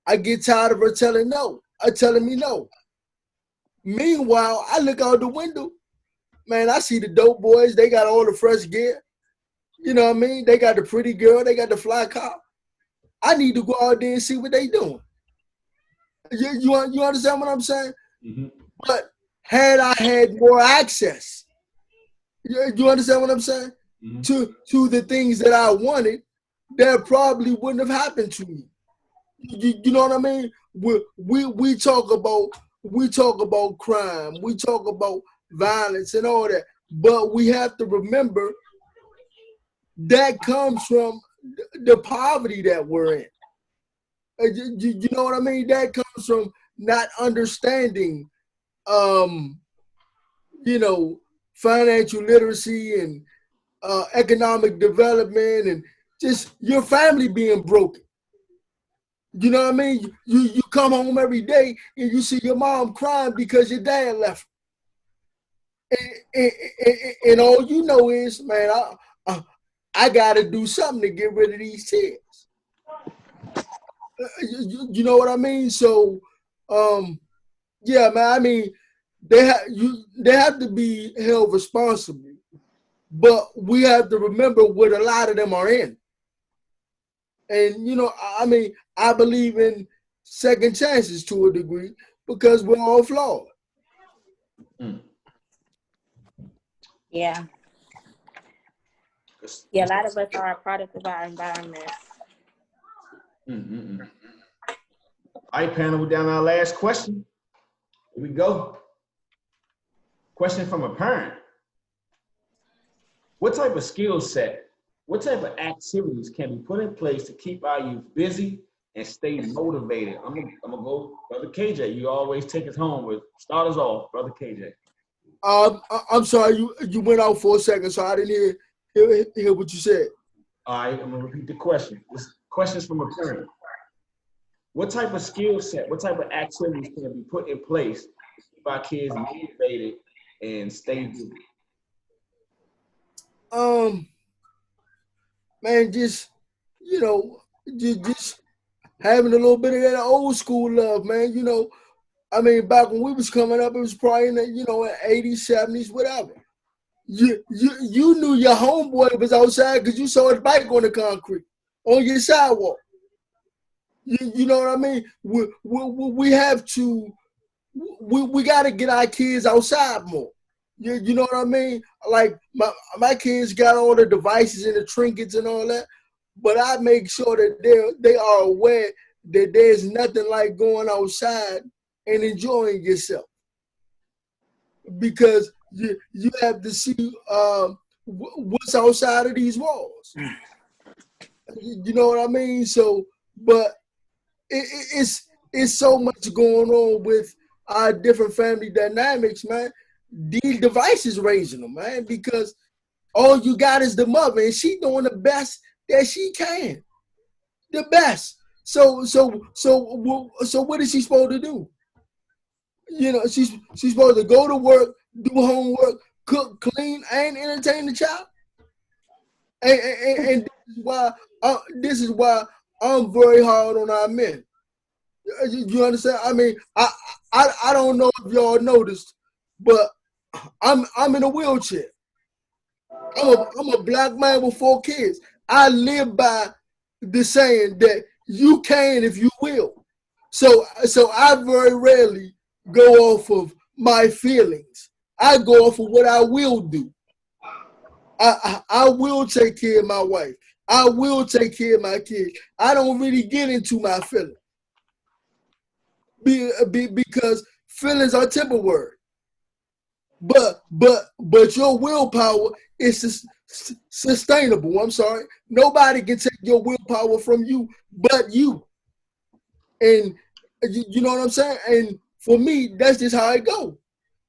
I get tired of her telling me no. Meanwhile, I look out the window, man, I see the dope boys. They got all the fresh gear. You know what I mean? They got the pretty girl. They got the fly car. I need to go out there and see what they doing. You understand what I'm saying? Mm-hmm. But had I had more access, you understand what I'm saying? Mm-hmm. To the things that I wanted, that probably wouldn't have happened to me. You know what I mean? We talk about crime, we talk about violence and all that, but we have to remember that comes from the poverty that we're in. You know what I mean? That comes from not understanding, financial literacy and economic development, and just your family being broken. You know what I mean? You come home every day and you see your mom crying because your dad left. And all you know is, man, I got to do something to get rid of these tears. You know what I mean? So, yeah, man. I mean, they have to be held responsible, but we have to remember what a lot of them are in. And I mean, I believe in second chances to a degree because we're all flawed. Yeah. Yeah, a lot of us are a product of our environment. All right, panel, we're down to our last question. Here we go. Question from a parent. What type of skill set, what type of activities can be put in place to keep our youth busy and stay motivated? I'm gonna go, Brother KJ. You always take us home with, start us off, Brother KJ. I'm sorry, you went out for a second, so I didn't hear what you said. All right, I'm gonna repeat the question. This question is from a parent. What type of skill set, what type of activities can be put in place to keep our kids motivated and stay busy? Man, just having a little bit of that old school love, man. I mean, back when we was coming up, it was probably in the, in 80s, 70s, whatever. You knew your homeboy was outside because you saw his bike on the concrete, on your sidewalk. You know what I mean? We have to, we got to get our kids outside more. You know what I mean? Like my kids got all the devices and the trinkets and all that, but I make sure that they are aware that there's nothing like going outside and enjoying yourself, because you have to see what's outside of these walls. You know what I mean? So, but it's so much going on with our different family dynamics, man. These devices raising them, man, because all you got is the mother, and she doing the best that she can, the best. So what is she supposed to do? She's supposed to go to work, do homework, cook, clean, and entertain the child. And this is why I'm very hard on our men. You understand? I mean, I don't know if y'all noticed, but I'm in a wheelchair. I'm a black man with 4 kids. I live by the saying that you can if you will. So I very rarely go off of my feelings. I go off of what I will do. I will take care of my wife. I will take care of my kids. I don't really get into my feelings because feelings are temporary. But your willpower is sustainable. I'm sorry. Nobody can take your willpower from you but you. And you know what I'm saying? And for me, that's just how it goes.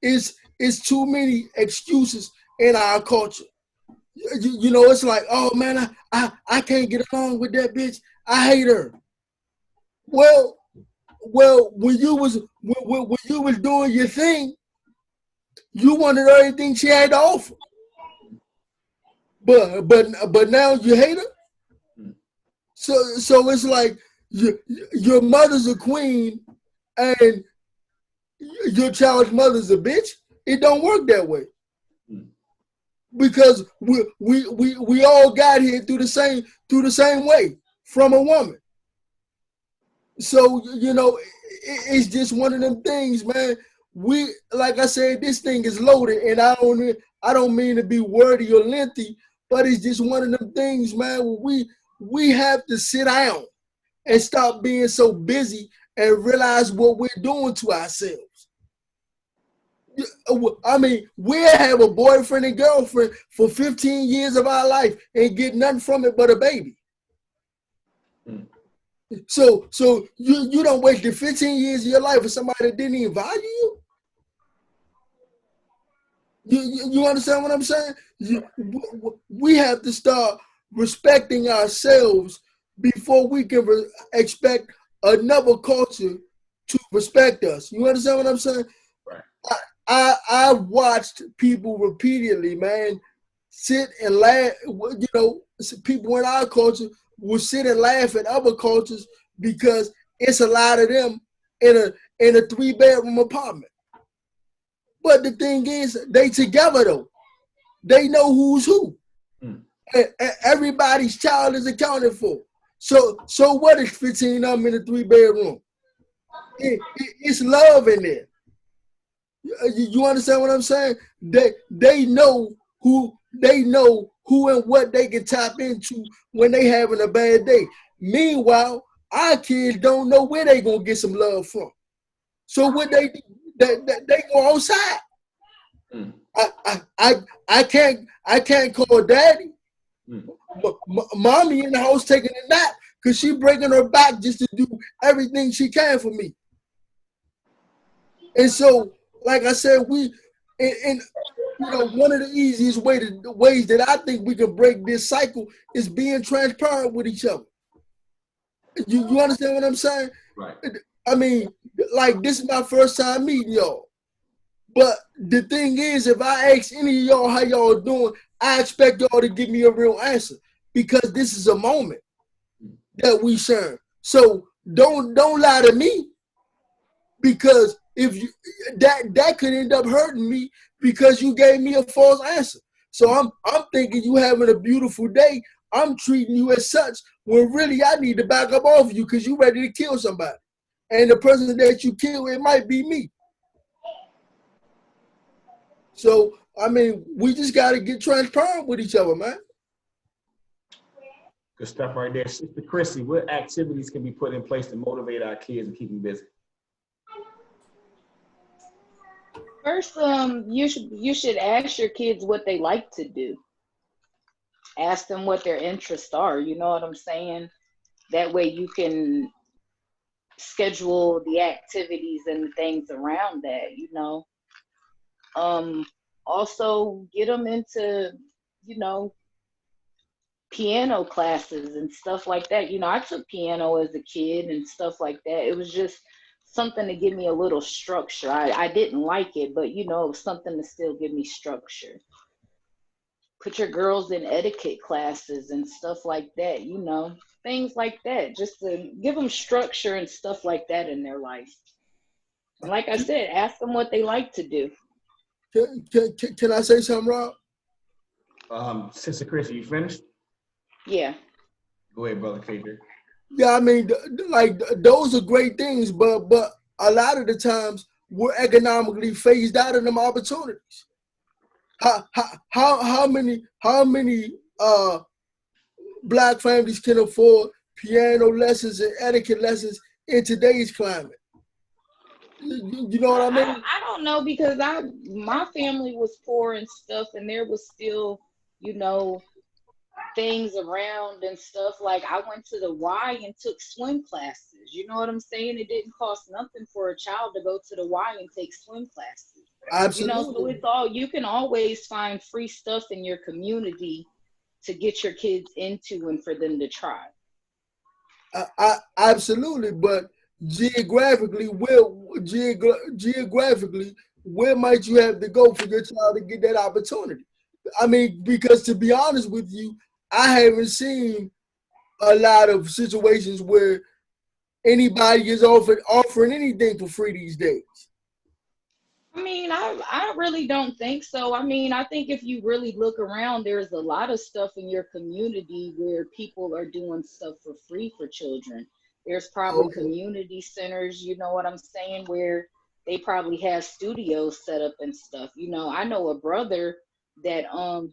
It's too many excuses in our culture. It's like, oh man, I can't get along with that bitch. I hate her. Well, when you was doing your thing, you wanted everything she had to offer. But now you hate her. So it's like your mother's a queen and your child's mother's a bitch. It don't work that way. Because we all got here through the same way from a woman. So it's just one of them things, man. We, like I said, this thing is loaded, and I don't mean to be wordy or lengthy, but it's just one of them things, man. Where we have to sit down and stop being so busy and realize what we're doing to ourselves. I mean, we'll have a boyfriend and girlfriend for 15 years of our life and get nothing from it but a baby. So you don't waste the 15 years of your life with somebody that didn't even value you? You understand what I'm saying? We have to start respecting ourselves before we can expect another culture to respect us. You understand what I'm saying? Right. I watched people repeatedly, man, sit and laugh. People in our culture will sit and laugh at other cultures because it's a lot of them in a 3-bedroom apartment. But the thing is, they together though. They know who's who. Everybody's child is accounted for. So what is 15 of them in a 3-bedroom? it's love in there. You understand what I'm saying? They know who and what they can tap into when they having a bad day. Meanwhile, our kids don't know where they gonna get some love from. So what they do, they go outside. Mm. I can't call daddy. Mm. Mommy in the house taking a nap because she breaking her back just to do everything she can for me. And so, like I said, and one of the easiest ways that I think we can break this cycle is being transparent with each other. You understand what I'm saying? Right. I mean, like this is my first time meeting y'all. But the thing is, if I ask any of y'all how y'all doing, I expect y'all to give me a real answer because this is a moment that we share. So don't lie to me because if you that could end up hurting me because you gave me a false answer. So I'm thinking you having a beautiful day. I'm treating you as such when really I need to back up off you because you ready to kill somebody. And the person that you kill, it might be me. So, I mean, we just got to get transparent with each other, man. Good stuff right there. Sister Chrissy, what activities can be put in place to motivate our kids and keep them busy? First, you should ask your kids what they like to do. Ask them what their interests are. You know what I'm saying? That way you can schedule the activities and the things around that, you know. Also get them into, you know, piano classes and stuff like that. You know, I took piano as a kid and stuff like that. It was just something to give me a little structure. I didn't like it, but you know, it was something to still give me structure. Put your girls in etiquette classes and stuff like that, you know, things like that, just to give them structure and stuff like that in their life. And like I said, ask them what they like to do. Can I say something, Rob? Sister Chrissy, you finished? Yeah. Go ahead, Brother KJ. Yeah, I mean, like those are great things, but a lot of the times we're economically phased out of them opportunities. How many black families can afford piano lessons and etiquette lessons in today's climate? You know what I mean? I don't know because my family was poor and stuff, and there was still, you know, things around and stuff. Like I went to the Y and took swim classes. You know what I'm saying? It didn't cost nothing for a child to go to the Y and take swim classes. Absolutely. You know, so it's all, you can always find free stuff in your community to get your kids into and for them to try. Absolutely, but geographically, where might you have to go for your child to get that opportunity? I mean, because to be honest with you, I haven't seen a lot of situations where anybody is offering anything for free these days. I mean, I really don't think so. I mean, I think if you really look around, there's a lot of stuff in your community where people are doing stuff for free for children. There's probably community centers, you know what I'm saying, where they probably have studios set up and stuff. You know, I know a brother that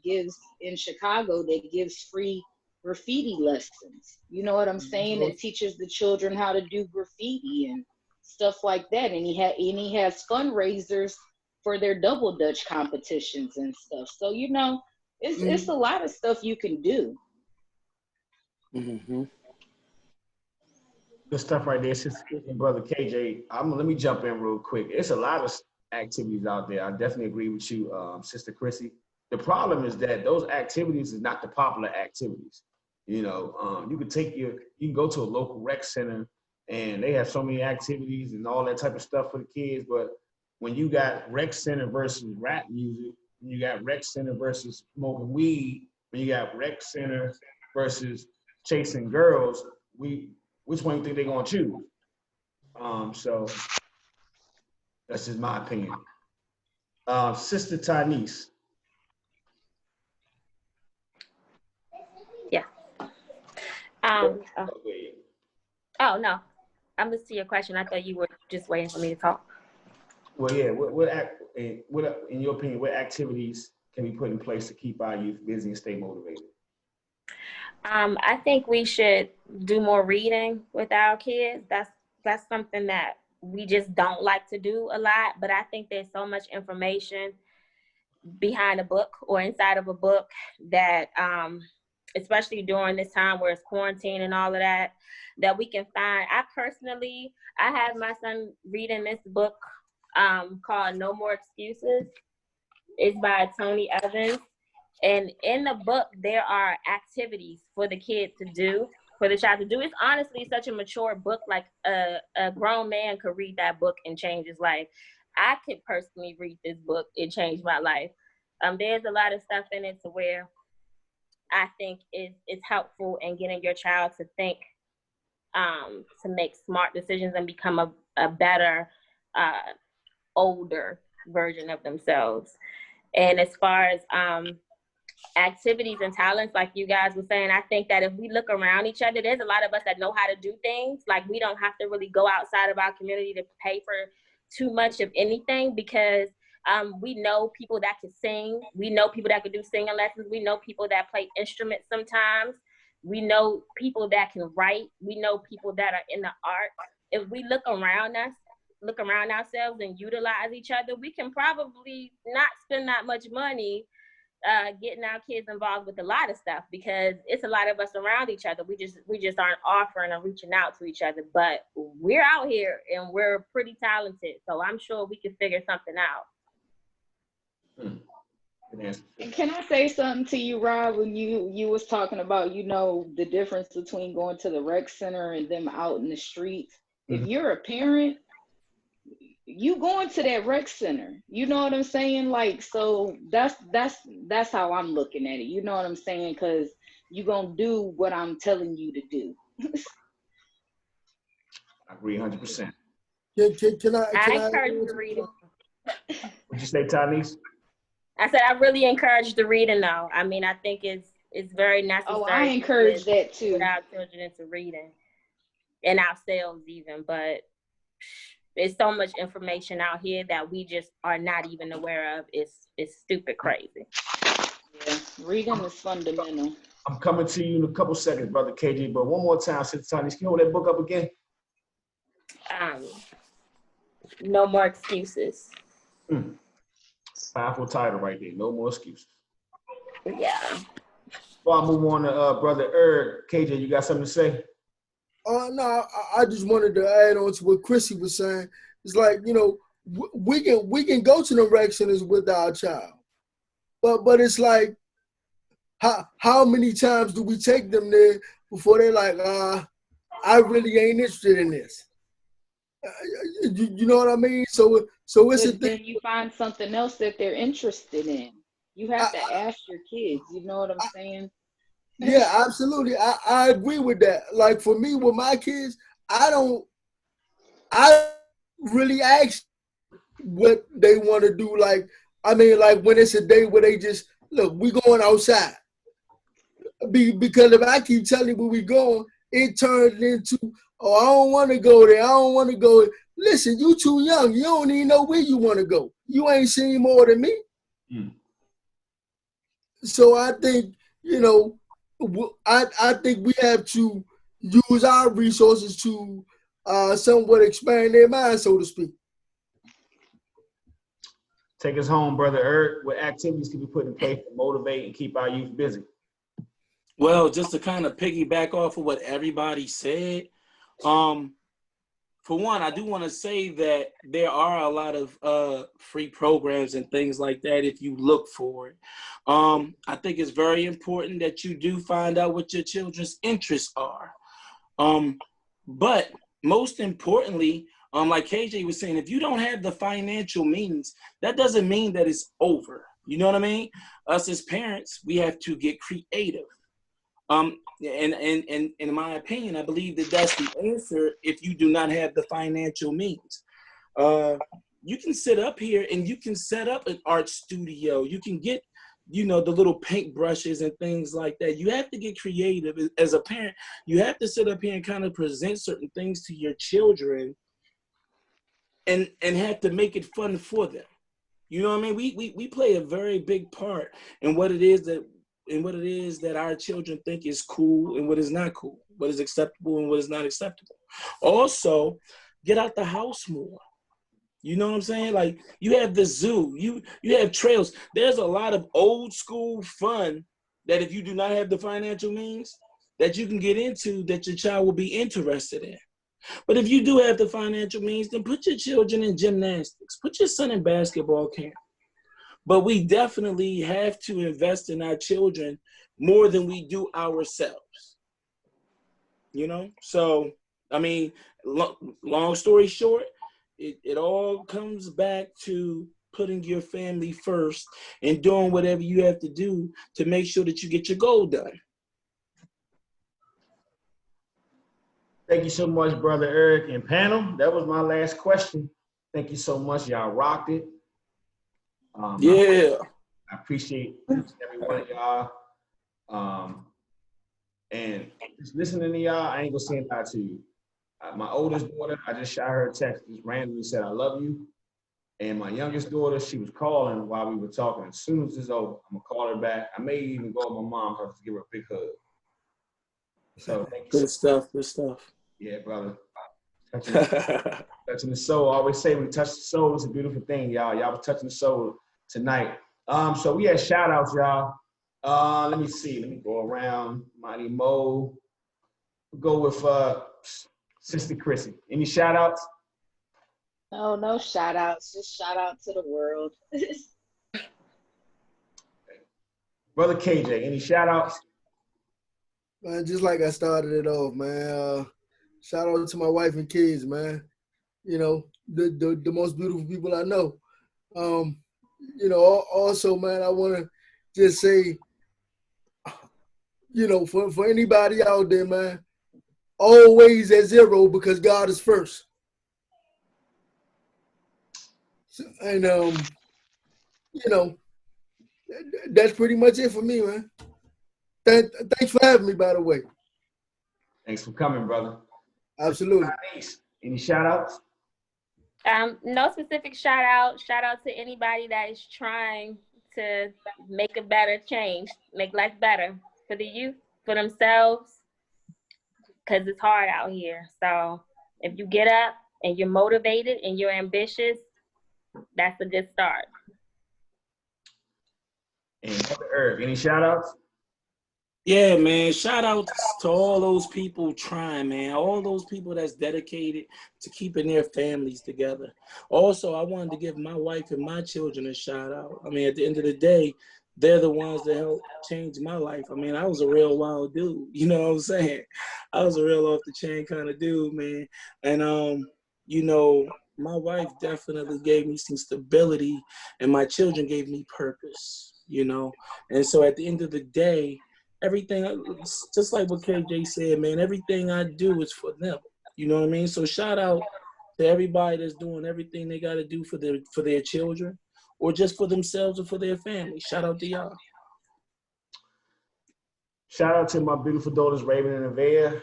gives in Chicago that gives free graffiti lessons. You know what I'm saying? That teaches the children how to do graffiti and stuff like that. And he has fundraisers for their double dutch competitions and stuff. So you know, it's a lot of stuff you can do. Mm-hmm. Good stuff right there, Sister Chrissy and Brother KJ. Let me jump in real quick. It's a lot of activities out there. I definitely agree with you, Sister Chrissy. The problem is that those activities is not the popular activities. You know, you can go to a local rec center and they have so many activities and all that type of stuff for the kids. But when you got rec center versus rap music, when you got rec center versus smoking weed, when you got rec center versus chasing girls, which one do you think they're gonna choose? So that's just my opinion. Sister Tanise. Yeah. Oh, Oh no. I'm listening to your question. I thought you were just waiting for me to talk. Well, yeah. What in your opinion, what activities can we put in place to keep our youth busy and stay motivated? I think we should do more reading with our kids. That's something that we just don't like to do a lot. But I think there's so much information behind a book or inside of a book that, especially during this time where it's quarantine and all of that, that we can find. I had my son reading this book called No More Excuses. It's by Tony Evans. And in the book, there are activities for the kid to do, for the child to do. It's honestly such a mature book. Like a grown man could read that book and change his life. I could personally read this book and change my life. There's a lot of stuff in it to where I think it's helpful in getting your child to think, to make smart decisions and become a better, older version of themselves. And as far as activities and talents, like you guys were saying, I think that if we look around each other, there's a lot of us that know how to do things. Like, we don't have to really go outside of our community to pay for too much of anything, because we know people that can sing. We know people that can do singing lessons. We know people that play instruments sometimes. We know people that can write. We know people that are in the arts. If we look around ourselves and utilize each other, we can probably not spend that much money getting our kids involved with a lot of stuff, because it's a lot of us around each other. We just aren't offering or reaching out to each other, but we're out here and we're pretty talented. So I'm sure we can figure something out. And can I say something to you, Rob, when you was talking about, the difference between going to the rec center and them out in the streets? Mm-hmm. If you're a parent, you going to that rec center, you know what I'm saying? Like, so that's how I'm looking at it. You know what I'm saying? Because you're going to do what I'm telling you to do. I agree 100%. Can I encourage the reading. What'd you say, Tanise? I said I really encourage the reading, though. I mean, I think it's very necessary. Oh, I encourage that too. Put our children into reading, and ourselves even, but there's so much information out here that we just are not even aware of. It's stupid crazy. Yeah, reading is fundamental. I'm coming to you in a couple seconds, Brother KJ, but one more time, since Tanise, can you hold that book up again? No More Excuses. Powerful title right there. No More Excuses. Yeah. Before I move on to Brother KJ, you got something to say? No, I just wanted to add on to what Chrissy was saying. It's like, we can go to the rec centers with our child, but it's like, how many times do we take them there before they're like, I really ain't interested in this. You know what I mean? So it's a thing. Then you find something else that they're interested in. You have to ask your kids. You know what I'm saying? Yeah, absolutely. I agree with that. Like, for me, with my kids, I really ask what they want to do. Like when it's a day where they just, look, we going outside. Because if I keep telling you where we going, it turns into, I don't want to go there. I don't want to go. Listen, you too young. You don't even know where you want to go. You ain't seen more than me. So I think, I think we have to use our resources to somewhat expand their minds, so to speak. Take us home, Brother What activities can we put in place to motivate and keep our youth busy? Well, just to kind of piggyback off of what everybody said, for one, I do want to say that there are a lot of free programs and things like that if you look for it. I think it's very important that you do find out what your children's interests are. But most importantly, like KJ was saying, if you don't have the financial means, that doesn't mean that it's over. You know what I mean? Us as parents, we have to get creative. And in my opinion, I believe that that's the answer if you do not have the financial means. You can sit up here and you can set up an art studio. You can get you know, the little paint brushes and things like that. You have to get creative as a parent. You have to sit up here and kind of present certain things to your children and have to make it fun for them. You know what I mean? We play a very big part in what it is that our children think is cool and what is not cool, what is acceptable and what is not acceptable. Also, get out the house more. You know what I'm saying? Like, you have the zoo, you have trails. There's a lot of old school fun that if you do not have the financial means that you can get into that your child will be interested in. But if you do have the financial means, then put your children in gymnastics, put your son in basketball camp. But we definitely have to invest in our children more than we do ourselves. You know? So, I mean, long story short, it all comes back to putting your family first and doing whatever you have to do to make sure that you get your goal done. Thank you so much, Brother Eric and panel. That was my last question. Thank you so much. Y'all rocked it. Yeah. I appreciate each and every one of y'all. And just listening to y'all, I ain't gonna say that to you. My oldest daughter, I just shot her a text, just randomly said, I love you. And my youngest daughter, she was calling while we were talking. As soon as it's over, I'm gonna call her back. I may even go with my mom to give her a big hug. So thank you. Good stuff, good stuff. Yeah, brother. Touching the soul. I always say when we touch the soul, it's a beautiful thing, y'all. Y'all was touching the soul tonight. So we had shout outs, y'all. Let me see. Let me go around. Mighty Mo. We'll go with Sister Chrissy. Any shout outs? No shout outs. Just shout out to the world. Brother KJ, any shout outs? Man, just like I started it off, man. Shout out to my wife and kids, man. You know, the most beautiful people I know. You know, also, man, I want to just say, you know, for anybody out there, man, always at zero because God is first. And, you know, that's pretty much it for me, man. Thanks for having me, by the way. Thanks for coming, brother. Absolutely. Any shout outs? No specific shout out. Shout out to anybody that is trying to make a better change, make life better for the youth, for themselves, because it's hard out here. So if you get up and you're motivated and you're ambitious, that's a good start. And Brother Herb, any shout outs? Yeah, man. Shout out to all those people trying, man. All those people that's dedicated to keeping their families together. Also, I wanted to give my wife and my children a shout out. I mean, at the end of the day, they're the ones that helped change my life. I mean, I was a real wild dude. You know what I'm saying? I was a real off the chain kind of dude, man. And, you know, my wife definitely gave me some stability and my children gave me purpose, you know? And so at the end of the day, everything, just like what KJ said, man, everything I do is for them. You know what I mean? So shout out to everybody that's doing everything they got to do for their children or just for themselves or for their family. Shout out to y'all. Shout out to my beautiful daughters, Raven and Avea.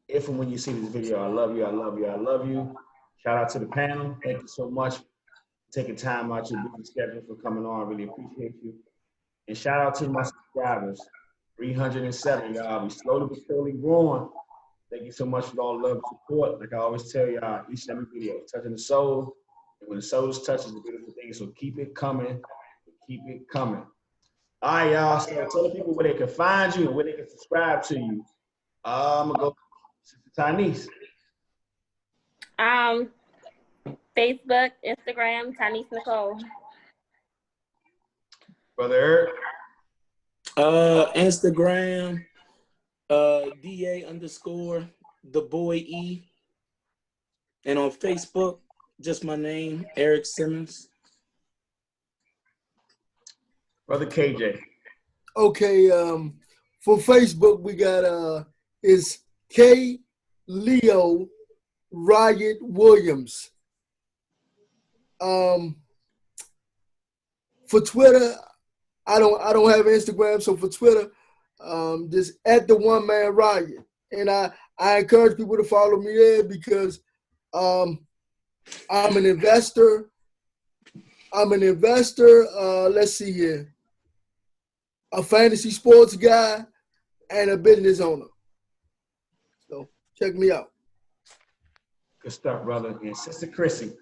If and when you see this video, I love you, I love you, I love you. Shout out to the panel. Thank you so much for taking time out your busy schedule for coming on. I really appreciate you. And shout out to my subscribers, 307, y'all. We slowly but surely growing. Thank you so much for all the love and support. Like I always tell y'all, each and every video, touching the soul. And when the soul is touched, it's a beautiful thing. So keep it coming. Keep it coming. All right, y'all. So tell the people where they can find you and where they can subscribe to you. I'm going to go to Tanise. Facebook, Instagram, Tanise Nicole. Brother Eric. Instagram, DA_TheBoyE. And on Facebook, just my name, Eric Simmons. Brother KJ. Okay, for Facebook, we got is K Leo Riot Williams. For Twitter, I don't have Instagram, so for Twitter, just at the One Man Riot. And I encourage people to follow me there because I'm an investor. Let's see here. A fantasy sports guy and a business owner. So check me out. Good stuff, brother. And Sister Chrissy.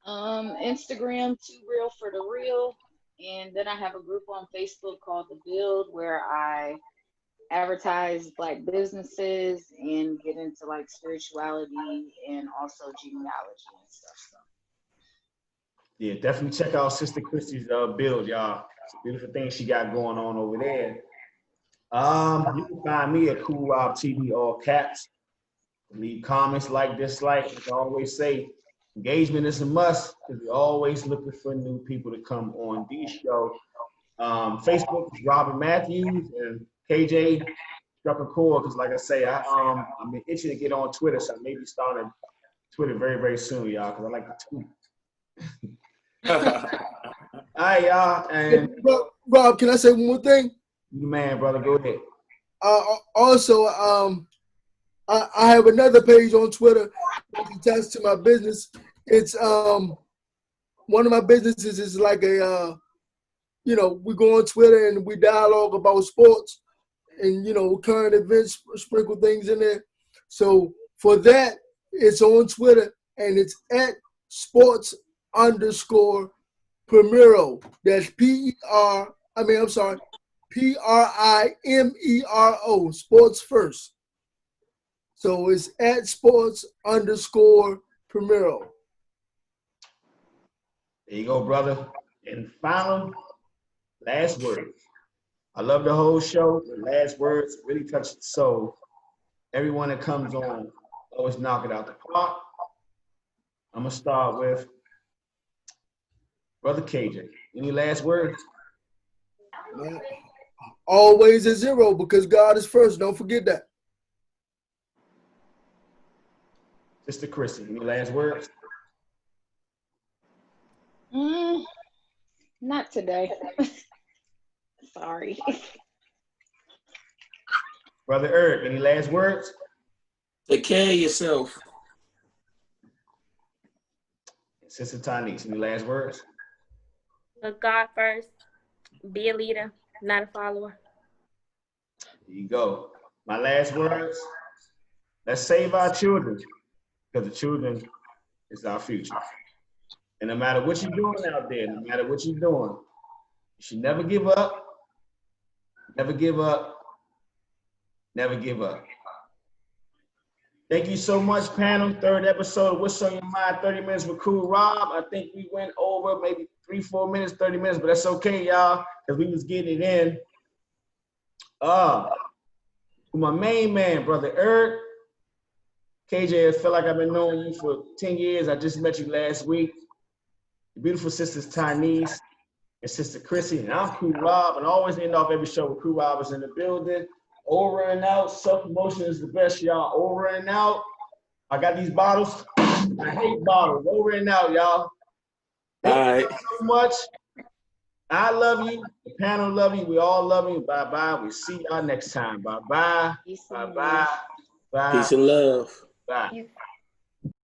Instagram, Too Real for the Real. And then I have a group on Facebook called The Build where I advertise Black businesses and get into like spirituality and also genealogy and stuff. So. Yeah, definitely check out Sister Chrissy's build, y'all. It's a beautiful thing she got going on over there. You can find me at Cool Rob TV, all caps. Leave comments, like, dislike. As I always say, engagement is a must because we're always looking for new people to come on the show. Facebook is Robert Matthews and KJ struck a chord because, like I say, I'm itching to get on Twitter, so I may be starting Twitter very, very soon, y'all, because I like to tweet. All right, y'all. And Rob, can I say one more thing? You man, brother, go ahead. Also, I have another page on Twitter attached to my business. It's one of my businesses is like a we go on Twitter and we dialogue about sports and current events, sprinkle things in there. So for that, it's on Twitter and it's at sports_Primero. That's PRIMERO, sports first. So it's at sports_Primero. There you go, brother. And final, last words. I love the whole show. The last words really touch the soul. Everyone that comes on always knock it out the park. I'm going to start with Brother KJ. Any last words? Always a zero because God is first. Don't forget that. Sister Chrissy, any last words? Not today. Sorry. Brother Eric, any last words? Take care of yourself. Sister Tanise, any last words? Put God first. Be a leader, not a follower. There you go. My last words, let's save our children because the children is our future. And no matter what you're doing out there, no matter what you're doing, you should never give up, never give up, never give up. Thank you so much, panel. Third episode of What's on Your Mind, 30 Minutes with Cool Rob. I think we went over maybe 3-4 minutes, 30 minutes, but that's okay, y'all, because we was getting it in. My main man, Brother Eric. KJ, I feel like I've been knowing you for 10 years. I just met you last week. The beautiful sisters Tanise and Sister Chrissy, and I'm Cool Rob, and I always end off every show with Cool Rob is in the building. Over and out. Self-promotion is the best, y'all. Over and out. I got these bottles. I hate bottles. Over and out, y'all. Thank you so much. I love you. The panel love you. We all love you. Bye-bye. We'll see y'all next time. Bye-bye. Bye-bye. Bye. Peace and love. Bye.